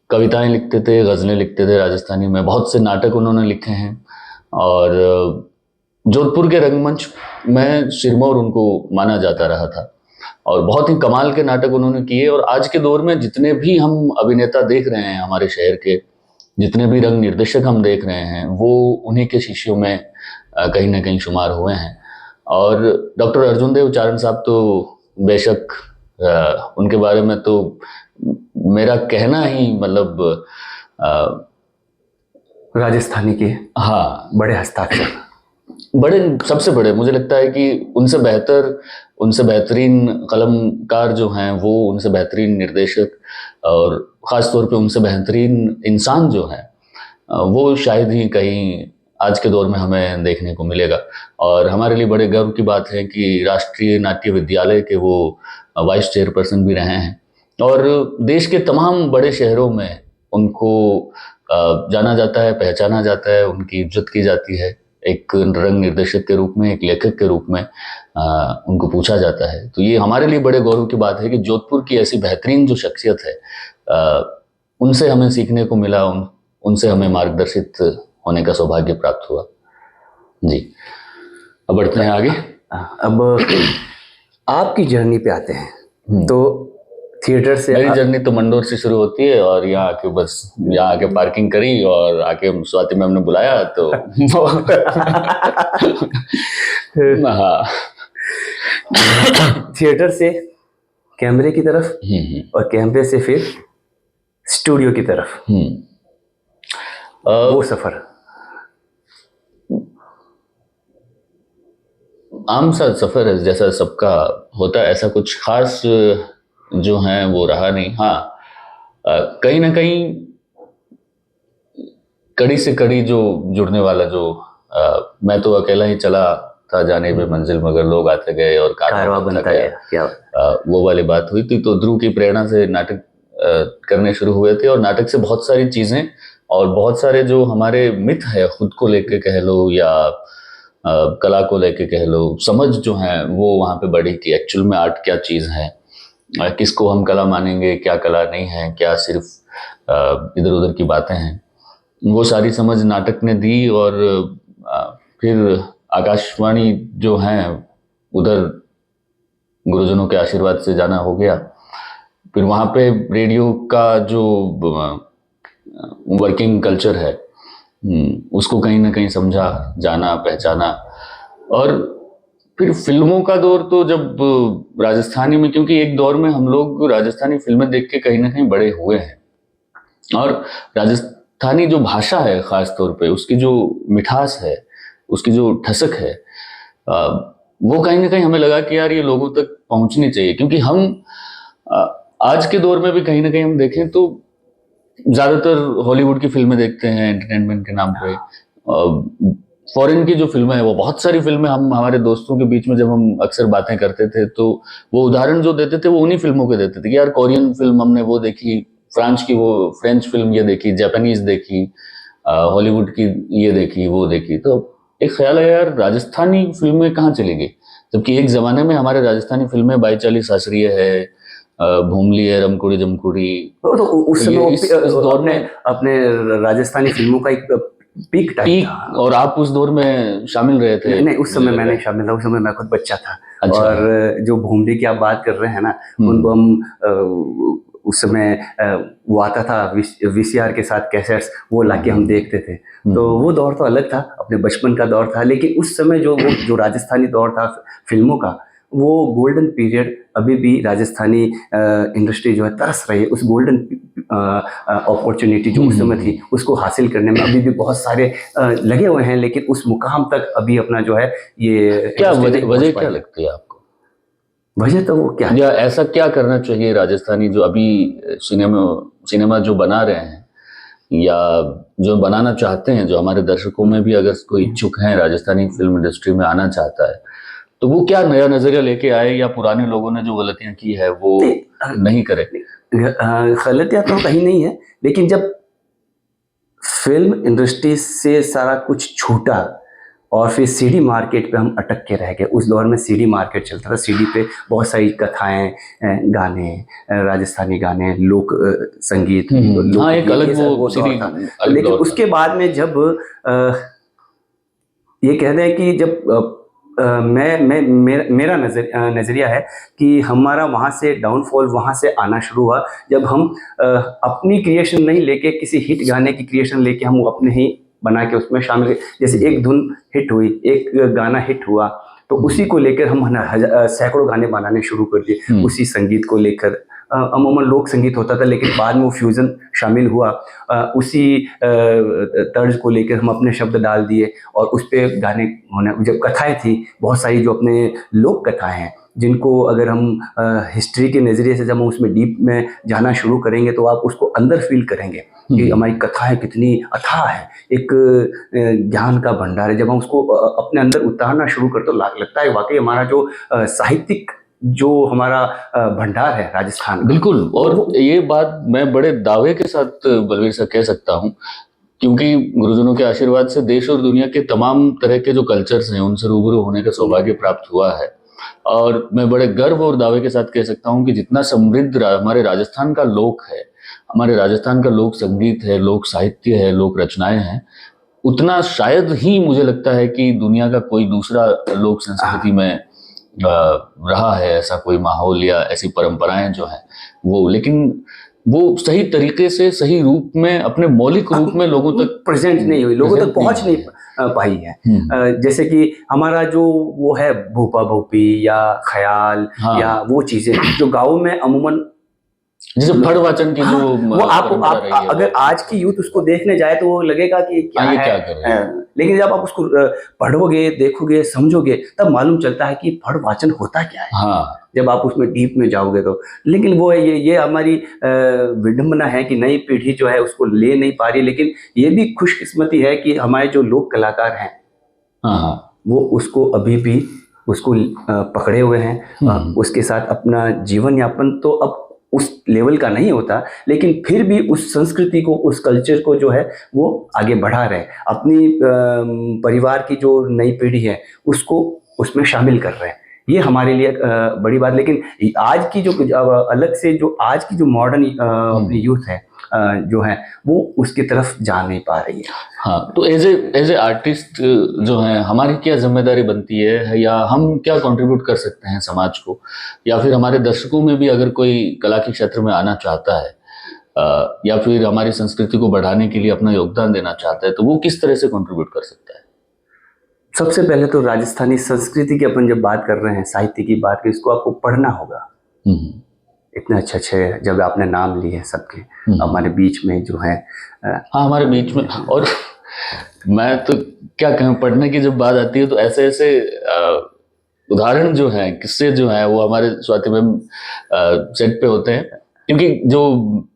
कविताएं लिखते थे, गज़लें लिखते थे राजस्थानी में, बहुत से नाटक उन्होंने लिखे हैं और जोधपुर के रंगमंच में सिरमौर उनको माना जाता रहा था। और बहुत ही कमाल के नाटक उन्होंने किए। और आज के दौर में जितने भी हम अभिनेता देख रहे हैं हमारे शहर के, जितने भी रंग निर्देशक हम देख रहे हैं, वो उन्हीं के शिष्यों में कहीं ना कहीं शुमार हुए हैं। और डॉक्टर अर्जुन देव चारण साहब तो बेशक, उनके बारे में तो मेरा कहना ही मतलब राजस्थानी के हाँ, बड़े हस्ताक्षर, बड़े, सबसे बड़े मुझे लगता है कि उनसे बेहतर, उनसे बेहतरीन कलमकार जो हैं वो, उनसे बेहतरीन निर्देशक और ख़ास तौर पे उनसे बेहतरीन इंसान जो है वो शायद ही कहीं आज के दौर में हमें देखने को मिलेगा। और हमारे लिए बड़े गर्व की बात है कि राष्ट्रीय नाट्य विद्यालय के वो वाइस चेयरपर्सन भी रहे हैं और देश के तमाम बड़े शहरों में उनको जाना जाता है, पहचाना जाता है, उनकी इज्जत की जाती है। एक रंग निर्देशक के रूप में, एक लेखक के रूप में उनको पूछा जाता है। तो ये हमारे लिए बड़े गौरव की बात है कि जोधपुर की ऐसी बेहतरीन जो शख्सियत है उनसे हमें सीखने को मिला, उनसे हमें मार्गदर्शित होने का सौभाग्य प्राप्त हुआ। जी, अब बढ़ते हैं आगे। अब आपकी जर्नी पे आते हैं। तो थिएटर से मेरी जर्नी तो मंडोर से शुरू होती है और यहाँ आके बस यहाँ आके पार्किंग करी और आके स्वाति मैम ने बुलाया तो हाँ, थिएटर से कैमरे की तरफ और कैमरे से फिर स्टूडियो की तरफ, वो सफर आम सा सफर है, जैसा सबका होता है, ऐसा कुछ खास जो है वो रहा नहीं। हाँ, कहीं ना कहीं कड़ी से कड़ी जो जुड़ने वाला जो मैं तो अकेला ही चला था जाने पे मंजिल, मगर लोग आते गए और कारवा बनता गया, क्या वो वाली बात हुई थी। तो ध्रुव की प्रेरणा से नाटक करने शुरू हुए थे और नाटक से बहुत सारी चीजें और बहुत सारे जो हमारे मिथ है खुद को लेके कह लो या कला को लेके कह लो, समझ जो है वो वहाँ पे बढ़ी कि एक्चुअल में आर्ट क्या चीज़ है, किसको हम कला मानेंगे, क्या कला नहीं है, क्या सिर्फ इधर उधर की बातें हैं। वो सारी समझ नाटक ने दी और फिर आकाशवाणी जो है उधर गुरुजनों के आशीर्वाद से जाना हो गया। फिर वहाँ पे रेडियो का जो वर्किंग कल्चर है उसको कहीं ना कहीं समझा, जाना, पहचाना। और फिर फिल्मों का दौर तो जब राजस्थानी में, क्योंकि एक दौर में हम लोग राजस्थानी फिल्में देख के कहीं ना कहीं बड़े हुए हैं और राजस्थानी जो भाषा है खास तौर पे, उसकी जो मिठास है, उसकी जो ठसक है, वो कहीं ना कहीं हमें लगा कि यार ये लोगों तक पहुंचनी चाहिए। क्योंकि हम आज के दौर में भी कहीं ना कहीं हम देखें तो ज्यादातर हॉलीवुड की फिल्में देखते हैं एंटरटेनमेंट के नाम पे। फॉरेन की जो फिल्में हैं, वो बहुत सारी फिल्में, हम हमारे दोस्तों के बीच में जब हम अक्सर बातें करते थे तो वो उदाहरण जो देते थे वो उन्हीं फिल्मों के देते थे कि यार कोरियन फिल्म हमने वो देखी, फ्रांस की वो फ्रेंच फिल्म ये देखी, जापानीज देखी, हॉलीवुड की ये देखी, वो देखी। तो एक ख्याल है यार राजस्थानी फिल्में कहाँ चली गई, जबकि एक जमाने में हमारे राजस्थानी फिल्में बाईचाली शास्त्रीय है, भूमली है, रमकुड़ी जमकुड़ी, तो उस समय इस दौर में अपने राजस्थानी फिल्मों का एक पीक टाइम था। और आप उस दौर में शामिल रहे थे? नहीं, उस समय मैं नहीं शामिल था, उस समय मैं खुद बच्चा था। अच्छा। और जो भूमली की आप बात कर रहे हैं ना, उनको हम उस समय वो आता था वीसीआर के साथ कैसेट्स, वो लाके हम देखते थे। तो वो दौर तो अलग था, अपने बचपन का दौर था। लेकिन उस समय जो राजस्थानी दौर था फिल्मों का, वो गोल्डन पीरियड, अभी भी राजस्थानी इंडस्ट्री जो है तरस रही है उस गोल्डन अपॉर्चुनिटी जो उस समय थी उसको हासिल करने में। अभी भी बहुत सारे लगे हुए हैं, लेकिन उस मुकाम तक अभी अपना जो है ये क्या वजह क्या लगती है आपको? वजह तो वो क्या या ऐसा क्या करना चाहिए राजस्थानी जो अभी सिनेमा जो बना रहे हैं या जो बनाना चाहते हैं, जो हमारे दर्शकों में भी अगर कोई इच्छुक हैं राजस्थानी फिल्म इंडस्ट्री में आना चाहता है, तो वो क्या नया नजरिया लेके आए या पुराने लोगों ने जो गलतियां की है वो नहीं करे? गलतियां तो कहीं नहीं है, लेकिन जब फिल्म इंडस्ट्री से सारा कुछ छूटा और फिर सीडी मार्केट पे हम अटक के रह गए। उस दौर में सीडी मार्केट चलता था, सीडी पे बहुत सारी कथाएं, गाने, राजस्थानी गाने, लोक संगीत, हाँ, एक अलग वो दौर था। लेकिन उसके बाद में जब ये कह रहे हैं कि जब मेरा नज़रिया है कि हमारा वहाँ से डाउनफॉल वहाँ से आना शुरू हुआ जब हम अपनी क्रिएशन नहीं लेके किसी हिट गाने की क्रिएशन लेके हम अपने ही बना के उसमें शामिल। जैसे एक धुन हिट हुई, एक गाना हिट हुआ, तो उसी को लेकर हम सैकड़ों गाने बनाने शुरू कर दिए उसी संगीत को लेकर। अमूमन लोक संगीत होता था, लेकिन बाद में वो फ्यूज़न शामिल हुआ। उसी तर्ज को लेकर हम अपने शब्द डाल दिए और उस पर गाने होने। जब कथाएं थी बहुत सारी, जो अपने लोक कथाएं हैं, जिनको अगर हम हिस्ट्री के नज़रिए से जब हम उसमें डीप में जाना शुरू करेंगे तो आप उसको अंदर फील करेंगे कि हमारी कथाएं कितनी अथाह है, एक ज्ञान का भंडार है। जब हम उसको अपने अंदर उतारना शुरू करते तो लगता है वाकई हमारा जो साहित्यिक जो हमारा भंडार है राजस्थान का। बिल्कुल, और ये बात मैं बड़े दावे के साथ बलवीर सर कह सकता हूँ, क्योंकि गुरुजनों के आशीर्वाद से देश और दुनिया के तमाम तरह के जो कल्चर्स हैं उनसे रूबरू होने का सौभाग्य प्राप्त हुआ है। और मैं बड़े गर्व और दावे के साथ कह सकता हूँ कि जितना समृद्ध हमारे राजस्थान का लोक है, हमारे राजस्थान का लोक संगीत है, लोक साहित्य है, लोक रचनाएं हैं, उतना शायद ही मुझे लगता है कि दुनिया का कोई दूसरा लोक संस्कृति में रहा है ऐसा कोई माहौल या ऐसी परंपराएं जो है वो। लेकिन वो सही तरीके से, सही रूप में, अपने मौलिक रूप में लोगों तक प्रेजेंट नहीं हुई, लोगों तक पहुंच नहीं पाई है। जैसे कि हमारा जो वो है भूपा भूपी या ख्याल, या वो चीजें जो गाँव में अमूमन, जैसे फड़ वाचन की जो वो आप अगर आज की यूथ उसको देखने जाए तो वो लगेगा कि क्या है, क्या कर रहे हैं। लेकिन जब आप उसको पढ़ोगे, देखोगे, समझोगे, तब मालूम चलता है कि फड़ वाचन होता क्या है। हाँ, जब आप उसमें डीप में जाओगे तो। लेकिन वो ये हमारी विडंबना है कि नई पीढ़ी जो है उसको ले नहीं पा रही। लेकिन ये भी खुशकिस्मती है कि हमारे जो लोक कलाकार हैं, वो उसको अभी भी उसको पकड़े हुए हैं, उसके साथ अपना जीवन यापन तो अब उस लेवल का नहीं होता, लेकिन फिर भी उस संस्कृति को, उस कल्चर को जो है वो आगे बढ़ा रहे हैं। अपनी परिवार की जो नई पीढ़ी है उसको उसमें शामिल कर रहे हैं। ये हमारे लिए बड़ी बात। लेकिन आज की जो अलग से जो आज की जो मॉडर्न अपनी यूथ है जो है वो उसकी तरफ जा नहीं पा रही है। हाँ, तो एज ए आर्टिस्ट जो है हमारी क्या जिम्मेदारी बनती है, या हम क्या कंट्रीब्यूट कर सकते हैं समाज को, या फिर हमारे दर्शकों में भी अगर कोई कला के क्षेत्र में आना चाहता है या फिर हमारी संस्कृति को बढ़ाने के लिए अपना योगदान देना चाहता है, तो वो किस तरह से कंट्रीब्यूट कर सकता है? सबसे पहले तो राजस्थानी संस्कृति की अपन जब बात कर रहे हैं, साहित्य की बात, इसको आपको पढ़ना होगा। इतने अच्छे जब आपने नाम लिए हैं सबके हमारे बीच में जो है। हाँ, हमारे बीच में। और मैं तो क्या कहूँ, पढ़ने की जब बात आती है तो ऐसे ऐसे उदाहरण जो हैं, किस्से जो हैं, वो हमारे स्वाति मैम सेट पे होते हैं, क्योंकि जो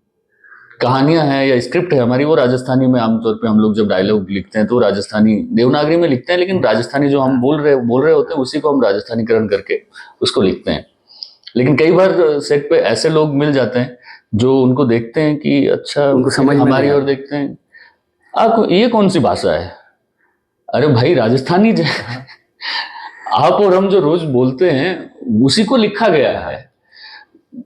कहानियां हैं या स्क्रिप्ट है हमारी, वो राजस्थानी में आमतौर पे हम लोग जब डायलॉग लिखते हैं तो राजस्थानी देवनागरी में लिखते हैं, लेकिन राजस्थानी जो हम बोल रहे होते हैं उसी को हम राजस्थानीकरण करके उसको लिखते हैं। लेकिन कई बार सेट पे ऐसे लोग मिल जाते हैं जो उनको देखते हैं कि अच्छा, उनको समझ हमारी ओर देखते हैं, आप ये कौन सी भाषा है? अरे भाई, राजस्थानी जो आप और हम जो रोज बोलते हैं उसी को लिखा गया है,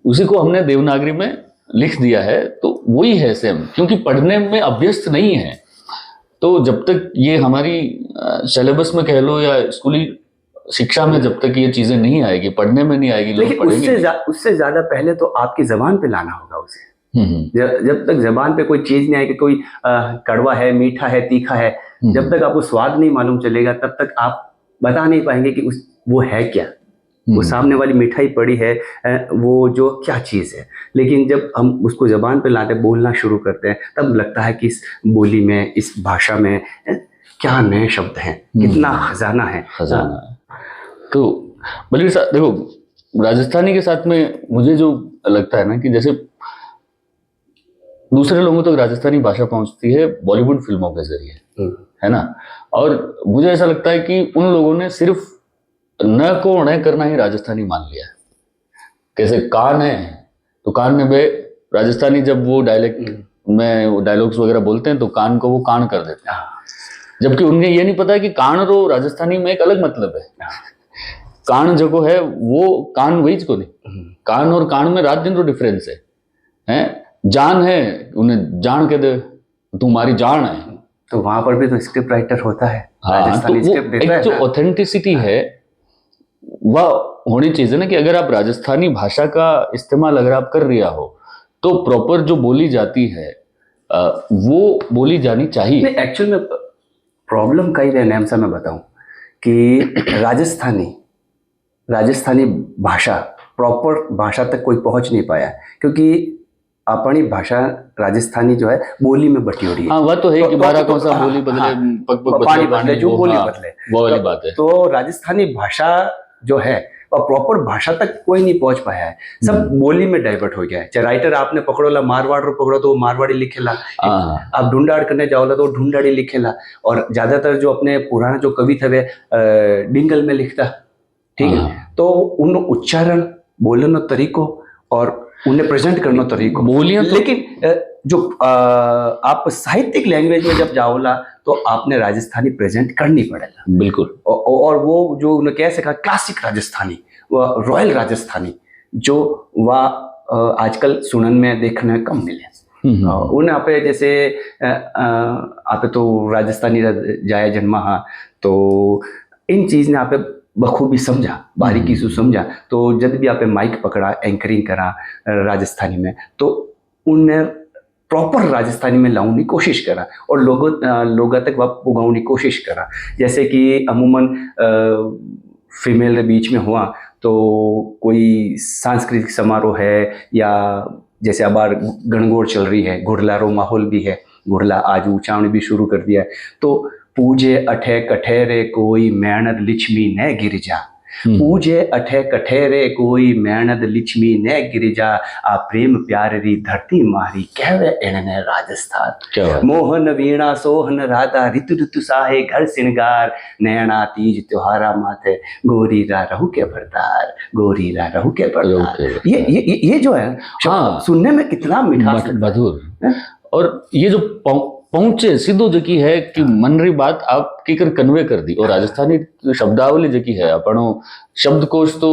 उसी को हमने देवनागरी में लिख दिया है, तो वही है सेम। क्योंकि पढ़ने में अभ्यस्त नहीं है, तो जब तक ये हमारी सिलेबस में कह लो या स्कूली शिक्षा में जब तक ये चीजें नहीं आएगी, पढ़ने में नहीं आएगी, लोग पढ़ेंगे। उससे ज्यादा पहले तो आपकी जबान पे लाना होगा उसे। जब तक जबान पे कोई चीज नहीं आएगी, कोई कड़वा है, मीठा है, तीखा है, जब तक आपको स्वाद नहीं मालूम चलेगा तब तक आप बता नहीं पाएंगे कि वो है क्या, वो सामने वाली मिठाई पड़ी है, वो जो क्या चीज़ है। लेकिन जब हम उसको ज़बान पे लाते, बोलना शुरू करते हैं, तब लगता है कि इस बोली में, इस भाषा में क्या नए शब्द हैं, कितना खजाना है। तो बलवीर साहब देखो, राजस्थानी के साथ में मुझे जो लगता है ना कि जैसे दूसरे लोगों तक राजस्थानी भाषा पहुंचती है बॉलीवुड फिल्मों के जरिए, है ना, और मुझे ऐसा लगता है कि उन लोगों ने सिर्फ न को न करना ही राजस्थानी मान लिया है। कैसे कान है तो कान में बे राजस्थानी जब वो डायलेक्ट में डायलॉग्स वगैरह बोलते हैं तो कान को वो कान कर देते हैं, जबकि उन्हें ये नहीं पता है कि कान रो राजस्थानी में एक अलग मतलब है। कान जो है वो कान वही को नहीं, कान और कान में रात दिन रो डिफरेंस है। जान है, उन्हें जान के दे, तुम्हारी जान है, तो वहां पर भी तो स्क्रिप्ट राइटर होता है, राजस्थानी स्क्रिप्ट देता है। जो ऑथेंटिसिटी है वह होनी चाहिए ना कि अगर आप राजस्थानी भाषा का इस्तेमाल अगर आप कर रहा हो तो प्रॉपर जो बोली जाती है वो बोली जानी चाहिए। नहीं, एक्चुअल में प्रॉब्लम कहीं रहे नेम सा मैं बताऊं कि राजस्थानी भाषा प्रॉपर भाषा तक कोई पहुंच नहीं पाया, क्योंकि अपनी भाषा राजस्थानी जो है बोली में बटी हो रही है। हाँ वह तो है कि बारह कौन सा हाँ, बोली बदले, हाँ, पग पग पानी बदले जो बोली हाँ, बदले, वो वाली बात है। तो राजस्थानी भाषा जो है वह प्रॉपर भाषा तक कोई नहीं पहुंच पाया है, सब बोली में डाइवर्ट हो गया है। चाहे राइटर आपने पकड़ो ला मारवाड़ रो पकड़ो तो वो मारवाड़ी लिखेला, आप ढूंढाड़ करने जाओला तो ढूंढाड़ी लिखेला, और ज्यादातर जो अपने पुराना जो कवि थे वे डिंगल में लिखता, ठीक है। तो उन उच्चारण बोलने तरीको और उन्हें प्रेजेंट करना तरीको बोलियां तो... लेकिन जो आप साहित्यिक लैंग्वेज में जब जाओला तो आपने राजस्थानी प्रेजेंट करनी पड़ेगा, बिल्कुल। और वो जो उन्हें कह सका क्लासिक राजस्थानी, वह रॉयल राजस्थानी जो वह आजकल सुनन में देखने में कम मिले। उन्हें आप जैसे आप तो राजस्थानी जाया जन्मा हा, तो इन चीज ने आप बखूबी समझा, बारीकी से समझा, तो जब भी आप माइक पकड़ा एंकरिंग करा राजस्थानी में तो उन्हें प्रॉपर राजस्थानी में लाने की कोशिश करा और लोगों तक वह पुगाने की कोशिश करा। जैसे कि अमूमन फीमेल के बीच में हुआ तो कोई सांस्कृतिक समारोह है, या जैसे अब गणगौर चल रही है, घुड़लारो माहौल भी है, घुड़ला आज उचावनी भी शुरू कर दिया है, तो पूजे अठे कठेरे कोई मेहनत लिच्छमी न गिर जा, पूजे अठे कठेरे कोई मेहनत लिच्छमी न गिर जा, आ प्रेम प्यार री धरती मारी कहवे एने राजस्थान, मोहन वीणा सोहन राधा ऋतु ऋतु साहे घर सिंगार, नैना तीज त्योहारा माथे गोरी रा रहू के भरतार, गोरी रा रहू के भरतार। ये जो है सुनने में कितना मिठास मधुर, और ये जो पहुंचे सीधो जकी है कि मन री बात आप केकर कन्वे कर दी। और राजस्थानी शब्दावली जकी है अपनो शब्दकोश तो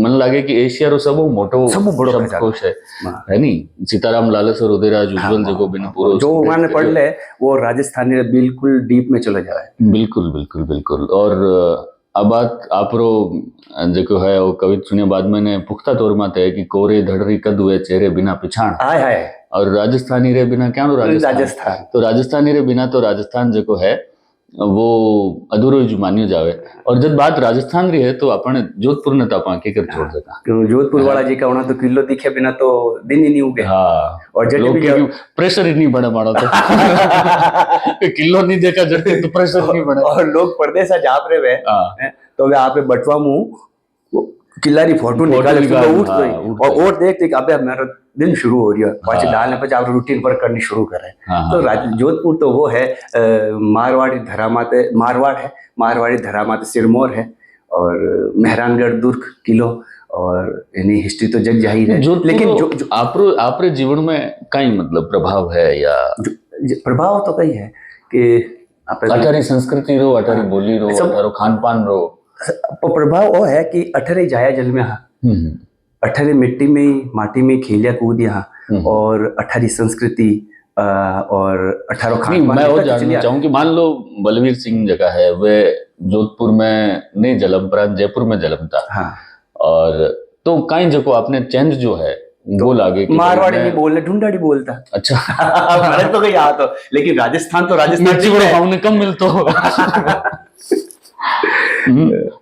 मन लागे कि एशिया रो सब मोटो शब्दकोश है नी। सीताराम लालेसर उदयराज उज्जवल जको बिना पूरो जो मैंने पढ़ ले वो राजस्थानी बिल्कुल डीप में चले जाए। बिल्कुल बिल्कुल बिल्कुल। और अब बात आपरो जो है वो कविता सुनिया बाद मैंने पुख्ता तौर माते है कि कोरे धड़री कदुए चेहरे बिना पिछाण, हाय हाय, और राजस्थानी रे बिना क्या नो राजस्थान। तो राजस्थानी रे बिना तो राजस्थान जो है वो अधूरो ही मान्यो जावे। और जब बात राजस्थान री है तो अपन जोधपुर ने तो अपन के कर छोड़ सका, जोधपुर वाला जी का होना तो किलो दिखे बिना तो दिन ही नहीं उगे। हाँ, और जब भी प्रेशर ही नहीं बने मानो तो किलो नहीं देखा जड़ते तो प्रेशर नहीं बने। और लोग परदेश जा रहे वे तो वे आप बटवा मुंह किल्लारी फोटो निकाले उठ गई और देखते कि अबे मेरा दिन शुरू हो रहा है, पाछे डालने पर आप रूटीन वर्क करनी शुरू करें। तो जोधपुर तो वो है मारवाड़ी धरामाते, मारवाड़ है, मारवाड़ी धरामाते सिरमौर है, और मेहरानगढ़ दुर्ग किलो, और यानी हिस्ट्री तो जग जाहिर है। लेकिन जो आपरे जीवन में कई मतलब प्रभाव है या प्रभाव तो कई है कि अठारी संस्कृति रो, अठारी बोली रो, अठारो खान पान रो, प्रभाव वो है कि अठरे जाया जल में हाँ, अठरे मिट्टी में माटी में खेलिया कूद यहाँ, और अठारी संस्कृति और 18 खान। मैं वो जानना चाहूँ कि मान लो बलवीर सिंह जगह है वे जोधपुर में नहीं जलम पर जयपुर में जलम था। हाँ। और तो कहीं जगह आपने चेंज जो है वो लागे कि मारवाड़ी नहीं बोलने ढूंढाड़ी बोलता। अच्छा मैंने तो कहीं आता, लेकिन राजस्थान तो राजस्थान कम मिलता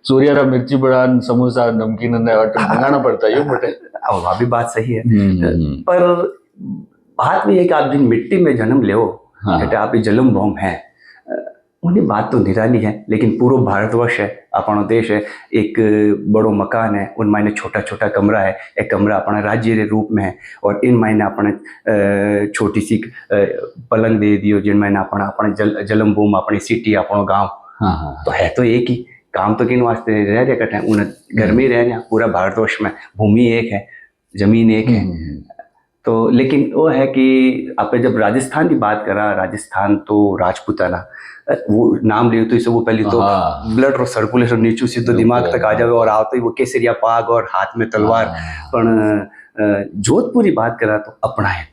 सूर्यारा मिर्ची बढ़ान समोसा नमकीन मंगाना पड़ता है, बटे वह भी बात सही है। पर बात भी है कि आप जिन मिट्टी में जन्म ले आप जन्म भूमि है, उन्हें बात तो निराली है, लेकिन पूरा भारतवर्ष है, अपना देश है, एक बड़ो मकान है, उन मायने छोटा छोटा कमरा है, एक कमरा अपना राज्य के रूप में है, और इन मायने अपने छोटी सी पलंग दे दियो जिन मायने अपना अपने जन्म भूमि, अपनी सिटी, अपना गाँव। तो है तो एक ही काम, तो किन वास्ते रह रहे कटे उन्हें घर में ही रह रहे, पूरा भारतवर्ष में भूमि एक है, जमीन एक है। तो लेकिन वो है कि आप जब राजस्थान की बात करा, राजस्थान तो राजपूताना वो नाम ले तो वो पहले तो ब्लड और सर्कुलेशन नीचू सीधो दिमाग तक आ जाए, और आते ही वो केसरिया पाग और हाथ में तलवार। पर जोधपुरी बात करा तो अपनायत,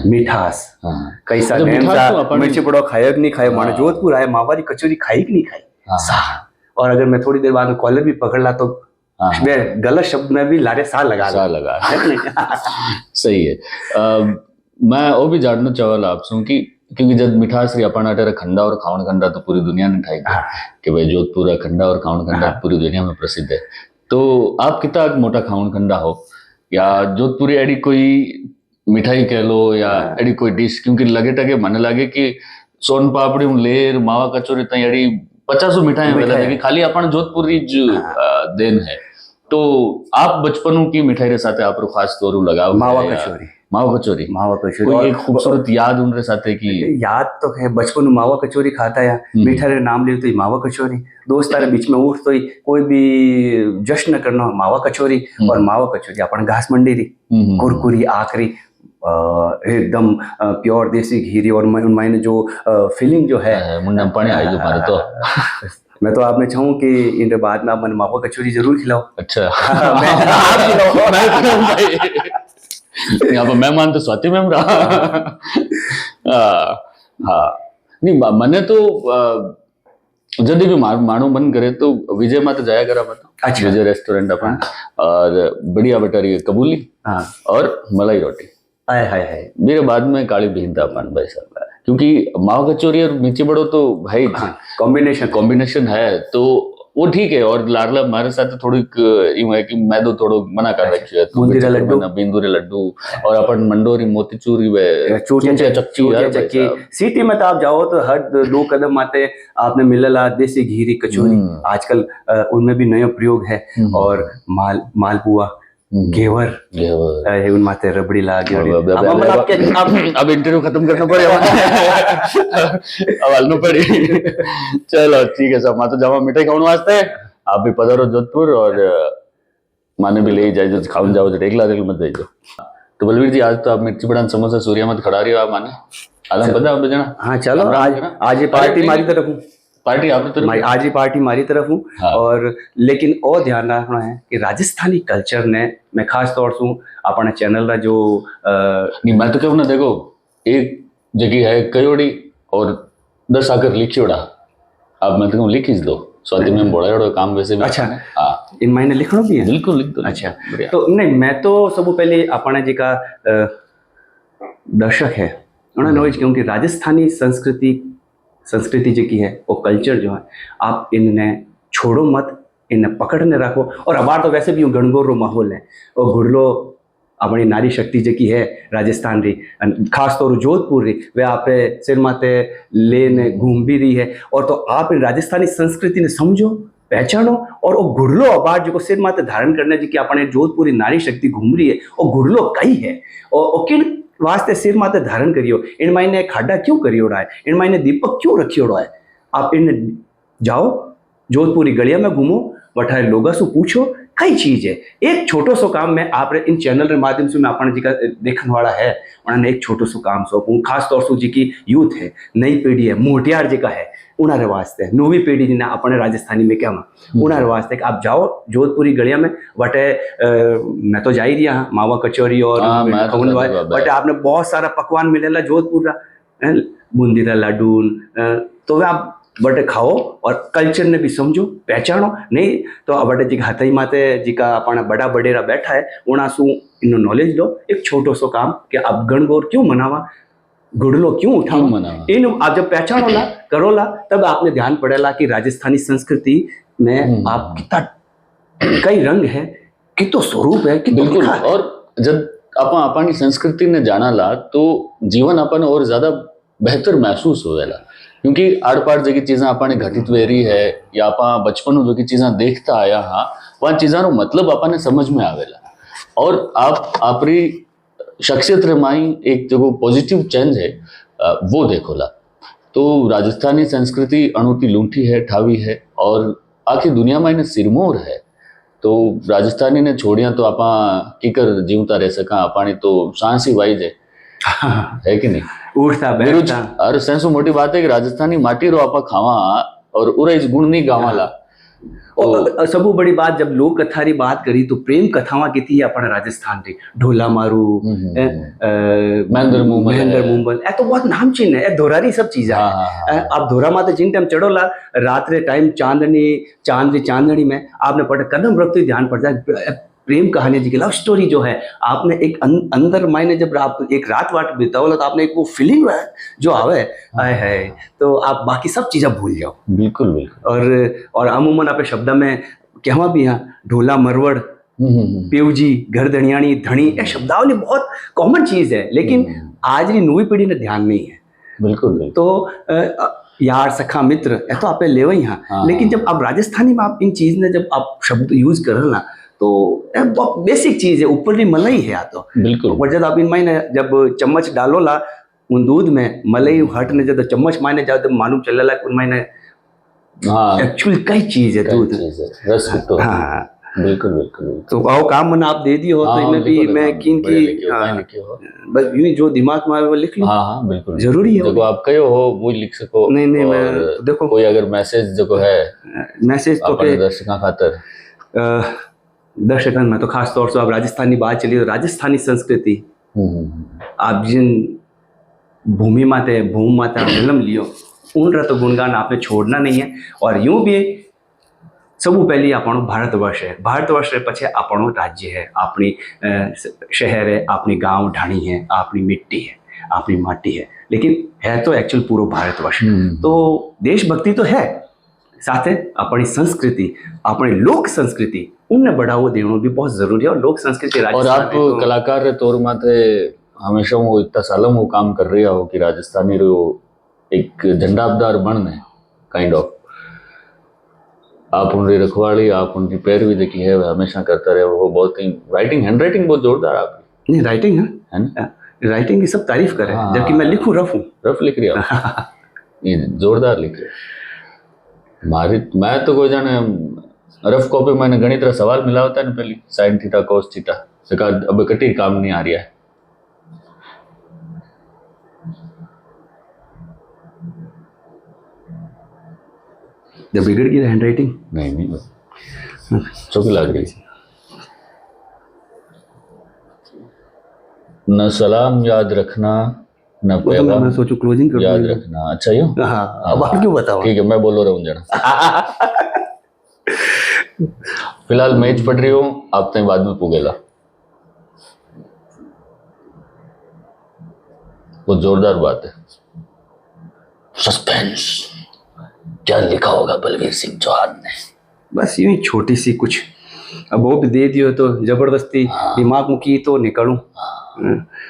मिठास, कैसा मिर्ची बड़ो खाए कि नहीं खाए, माने जोधपुर आए मावारी कचौरी खाई कि नहीं खाई, और अगर मैं थोड़ी देर बाद में कॉलर भी पकड़ ला तो हाँ मैं गलत शब्द में भी लारे सा लगा सा लगा सही है। मैं वो भी जानना चाहला आपसे कि क्योंकि जब मिठास री अपन अटे खंडा और खावण खंडा तो पूरी दुनिया ने ठाई कि भाई जोधपुर रा खंडा और खावण खंडा पूरी दुनिया में प्रसिद्ध है। तो आप कितना मोटा खावण खंडा हो या जोधपुरी एडी कोई मिठाई कह लो या एडी कोई डिश, क्योंकि लगे टगे मन लगे कि सोन पापड़ी लेर मावा कचोरी तई एडी 50 मिठाई वेला कि खाली अपन जोधपुरी ज देन है। तो आप बचपनों की मिठाई रे साथे आपरो खास तौर लगाव मावा कचोरी कोई एक खूबसूरत याद उनरे साथे की याद तो है बचपन में मावा कचोरी खाता है मीठा रे नाम ले तो ही मावा कचोरी दोस्तारे बीच में उठ तो ही कोई भी जश्न करना मावा कचोरी और मावा कचोरी अपन घास मंडी री कुरकुरी आखरी एकदम प्योर देसी घी और मैंने जो फीलिंग जो है मुन्ना पानी आई जो मारे तो मैं तो आपने चाहूँ कि इन बाद में आप मन मावा कचोरी जरूर खिलाओ। अच्छा यहाँ पर मेहमान तो स्वाति मैम रहा। हाँ नहीं मने तो जब भी मानो मन करे तो विजय में तो जाया करा बता। अच्छा। विजय रेस्टोरेंट अपन और बढ़िया बटारी कबूली और मलाई रोटी हाय हाय हाय मेरे बाद में काली बीन था अपन भाई साहब, क्योंकि मावा कचोरी और मिर्ची बड़ो तो भाई कॉम्बिनेशन है तो वो ठीक है। और लाडला हमारे साथ थोड़ी यूं है कि मैं तो थोड़ो मना कर रखी है बिंदुरे लड्डू और अपन मंडोरी मोतीचूरी वे चक्की सिटी में तो आप जाओ तो हर 2 कदम आते आपने मिलला देसी घी कचोरी आजकल उनमें भी नया प्रयोग है और मालपुआ घेवर उन माते रबड़ी लागे अब इंटरव्यू खत्म करना पड़ेगा अब हलना पड़ी। चलो ठीक है सब मैं तो जावा मिठाई खाने वास्ते आप भी पधारो जोधपुर और माने भी ले जाए जो खाऊं जाओ एकला मत जाइए। तो बलवीर जी आज तो आप मिर्ची बड़ा समोसा सूर्या मत खड़ा रही हो आप माने आलम पता आप जना। हाँ चलो आज ये पार्टी मारी तरफ हूँ पार्टी आपने तो आज ही पार्टी मारी तरफ हूँ। हाँ। और लेकिन और ध्यान रखना है कि राजस्थानी कल्चर ने मैं खास तौर से अपने चैनल का जो नहीं मैं तो कहूँ ना देखो एक जगह है कयोड़ी और 10 आकर लिखियोड़ा आप मैं तो कहूँ लिखिस दो स्वाति में बोड़ा काम वैसे भी अच्छा हाँ इन मायने लिखना भी है बिल्कुल लिख दो। अच्छा तो नहीं मैं तो सब पहले अपने जी का दर्शक है उन्होंने नॉलेज क्योंकि राजस्थानी संस्कृति जो की है वो कल्चर जो है आप इन्हें छोड़ो मत इन्हें पकड़ने रखो। और अबार तो वैसे भी गणगौर रो माहौल है और घुड़लो अपनी नारी शक्ति जो की है राजस्थान री खास तौर जोधपुर री वे आप सिर माते लेने घूम भी रही है और तो आप इन राजस्थानी संस्कृति ने समझो पहचानो और वो घुड़लो अबार जो सिर माते धारण करने जी की अपने जोधपुरी नारी शक्ति घूम रही है वो घुड़लो कई है और किन वास्ते सिर माते धारण करियो इन मायने खाडा क्यों करियोड़ा है इन मायने दीपक क्यों रखियोड़ा है। आप इन जाओ जोधपुरी गलिया में घूमो बठाए लोगा से पूछो कई चीज है। एक छोटो सो काम में आप इन चैनल के माध्यम से मैं अपने जी का देखने वाला है उन्होंने एक छोटो सो काम सौंपूं खास तौर से जी की यूथ है नई पीढ़ी है मोटियार जी का है उन्हारे वास्ते नौवीं पीढ़ी जिन्हें अपने राजस्थानी में क्या उन्हारे वास्ते आप जाओ जोधपुरी गलिया में बटे मैं तो जा ही दिया मावा कचौरी और बटे आपने बहुत सारा पकवान मिलेला जोधपुर का बूंदी का लड्डू तो वे आप बटे खाओ और कल्चर ने भी समझो पहचानो नहीं तो बटे जी हथई माते जी का अपना बड़ा बडेरा बैठा है उना सु इनो नॉलेज लो एक छोटो सो काम कि आप गणगौर क्यों मनावा गुड़लो क्यों उठाओ इन आप जब पहचानो ला करो ला तब आपने ध्यान पड़ेला कि राजस्थानी संस्कृति में आप कितना कई रंग है कितो स्वरूप है बिल्कुल। और जब अपन अपनी संस्कृति ने जाना ला तो जीवन अपन और ज्यादा बेहतर महसूस होवेला क्योंकि आड़ पाड़ जगह चीज़ें अपने घटित वेरी है या आप बचपन में जो की चीज़ें देखता आया हाँ वह चीज़ों मतलब अपने समझ में आवेला और आप अपनी शख्सियत रमाई एक जो पॉजिटिव चेंज है वो देखोला। तो राजस्थानी संस्कृति अणुती लूंठी है ठावी है और आखिर दुनिया में इन्हें सिरमौर है। तो राजस्थानी ने छोड़िया तो आपा कीकर जीवता रह सका अपानी तो सांस ही वाई जाए है कि नहीं उठता बैठता और सेंसु मोटी बात है कि राजस्थानी माटी रो आपा खावा और उरा इस गुण नहीं गावाला और सबू बड़ी बात जब लोक कथा री बात करी तो प्रेम कथावां की थी अपने राजस्थान री ढोला मारू महेंद्र मूमल महेंद्र है। मूमल ए तो बहुत नामचीन है, ए धोरारी सब चीजा हाँ, है। हाँ, हाँ। आप धोरा माता जिन टाइम चढ़ोला रात रे टाइम चांदनी में आपने पढ़े कदम रखते ध्यान पड़ जाए प्रेम कहानी जी की लव स्टोरी जो है आपने एक अंदर मायने जब आप एक रात वाट बिताओला तो आपने एक वो फीलिंग जो आवे आए है तो आप बाकी सब चीज़ें भूल जाओ। बिल्कुल बिल्कुल। और अमूमन आपे शब्द में कहवा भी हाँ ढोला मरवड़ पेवजी घर धनियाणी धनी ये शब्दावली बहुत कॉमन चीज है, लेकिन आज की नवी पीढ़ी ने ध्यान नहीं है। बिल्कुल बिल्कुल। तो यार सखा मित्र ये तो आपे लेवे ही हाँ, लेकिन जब आप राजस्थानी में आप इन चीज ने जब आप शब्द यूज कर ना तो बहुत बेसिक चीज है, ऊपर भी मलाई है या तो बिल्कुल। और जब आप इन मायने जब चम्मच डालो ला उन दूध में मलाई हट ने जब चम्मच मायने जाओ तो मालूम चलेला उन मायने हाँ एक्चुअल कई चीज है दूध रस तो हाँ बिल्कुल बिल्कुल। तो आओ काम मन आप दे दियो तो इनमें भी मैं किन की बस यूं जो दिमाग में आवे वो लिख लो। हाँ बिल्कुल जरूरी है देखो आप कहो हो वो लिख सको। नहीं मैं देखो कोई अगर मैसेज जो है मैसेज तो अपने दर्शकों खातर दर्शकन में तो खास तौर से आप राजस्थानी बात चली तो राजस्थानी संस्कृति आप जिन भूमि माते जन्म लियो उन तो गुणगान आपने छोड़ना नहीं है। और यूं भी सबू पहली આપણો भारतवर्ष है, भारतवर्ष रे पछे આપણો राज्य है, अपनी शहर है, अपनी गांव ढाणी है, अपनी मिट्टी है, अपनी माटी है, लेकिन है तो एक्चुअल पूरा भारतवर्ष। तो देशभक्ति तो है, साथ है अपनी संस्कृति अपनी लोक संस्कृति उन्हें बढ़ावा देना भी बहुत जरूरी है। और लोक संस्कृति और आप तो कलाकार रे तौर माते हमेशा वो इतना सालों वो काम कर रहे हो कि राजस्थानी रो एक झंडाबदार बनने काइंड ऑफ आप उनकी रखवाली आप उनकी पैरवी देखी है हमेशा करता रहे। वो बहुत ही राइटिंग हैंड राइटिंग बहुत जोरदार आपकी। नहीं राइटिंग है ना, राइटिंग की सब तारीफ करे जबकि मैं लिखूं रफ लिख रही हूँ जोरदार लिख रहे मारी मैं तो कोई जाने रफ कॉपी मैंने गणित सवाल मिला होता है ना पहली साइन थीटा कोस थीटा अब कटी काम नहीं आ रहा है। जब बिगड़ गई हैंड राइटिंग नहीं चौकी लग रही न सलाम याद रखना न पैगाम मैं सोचू क्लोजिंग कर याद रखना। अच्छा यूं हाँ अब आप क्यों बताओ। ठीक है मैं बोलो रहा हूँ जरा फिलहाल मैच पढ़ रही हूँ आप तक बाद में पुगेला वो जोरदार बात है। सस्पेंस क्या लिखा होगा बलवीर सिंह चौहान ने। बस यूं ही छोटी सी कुछ अब वो भी दे दियो तो जबरदस्ती दिमाग में की तो निकलूं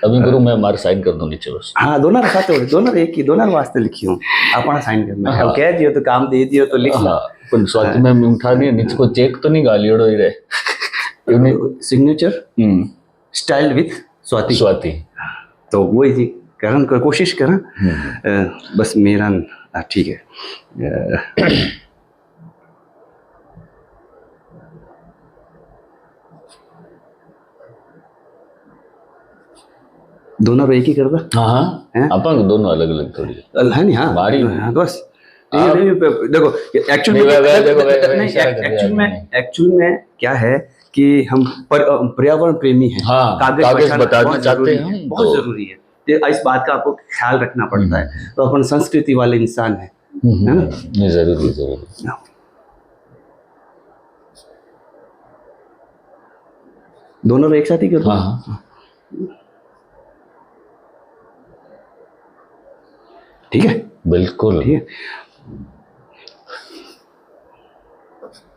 अभी करूँ मैं मार साइन कर दूं नीचे बस। हाँ दोनों रखाते हो दोनों एक ही दोनों वास्ते लिखी हूँ अपना साइन करना है। कह दियो तो काम दे दियो तो लिख लो पर स्वाति में उठा दिया नीचे को चेक तो नहीं गालियोड़ो ही रहे सिग्नेचर स्टाइल विथ स्वाति तो वो ही करन कर कोशिश करा बस मेरा ठीक है। दोनों एक ही करता हाँ अपन दोनों अलग अलग थोड़ी है नहीं हाँ बारी बस देखो एक्चुअल में क्या है कि हम पर्यावरण प्रेमी हैं। हाँ, कागज बताना चाहते हैं बहुत जरूरी है तो इस बात का आपको ख्याल रखना पड़ता है। तो अपन संस्कृति वाले इंसान है ना जरूरी दोनों एक साथ ही कर ठीक है बिल्कुल ठीक है।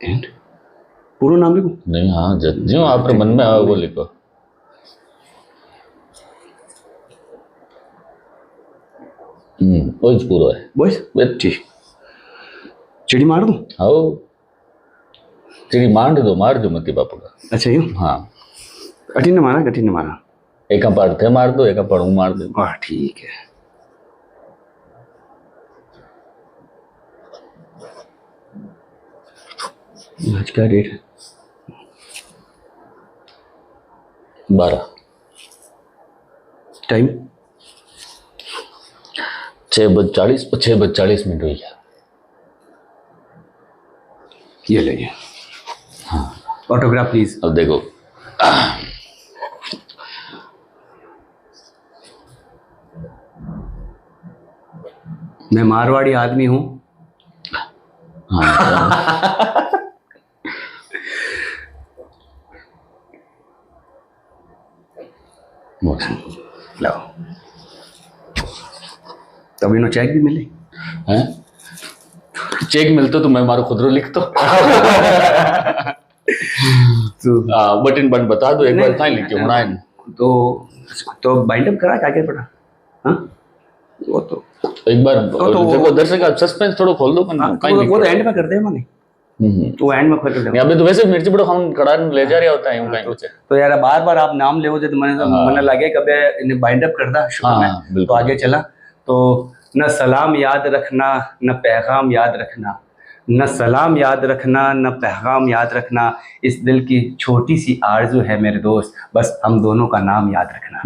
एंड पूरा नाम लिखो नहीं हाँ जो आपके मन में आए वो लिखो। वही पूरा है बस ठीक चिड़ी मार दूं। आओ चिड़ी मार दो मती बापू का। अच्छा यूं हाँ कठिन ने मारा एक पार थे मार दो एक पार मार दो। वाह ठीक है आज का डेट है 12 टाइम 6:40 6:40 हो गया। ये लीजिए, ऑटोग्राफ प्लीज। अब देखो, मैं मारवाड़ी आदमी हूँ। लाओ, तभी नो चेक भी मिले हैं? चेक मिलते तो मैं मारो खुद रो लिख तो। बट इन बन बता दो एक बार कहाँ लिख के होना है। तो बाइंड अप करा क्या क्या पड़ा? हाँ, वो तो एक बार तो देखो दर्शक का सस्पेंस थोड़ा खोल दो। वो तो एंड में कर दे मैंने, तो एंड में खोल दे। अबे तो वैसे मिर्ची बड़ो हम कड़ा ले जा रहे होता है यूं कहीं कुछ। तो यार बार बार आप नाम ले होते तो मैंने लगे कभी इन्हें बाइंड अप कर दा शुरू में, तो आगे चला। तो न सलाम याद रखना, न पैगाम याद रखना, न सलाम याद रखना, न पैगाम याद रखना, इस दिल की छोटी सी आरज़ू है मेरे दोस्त, बस हम दोनों का नाम याद रखना।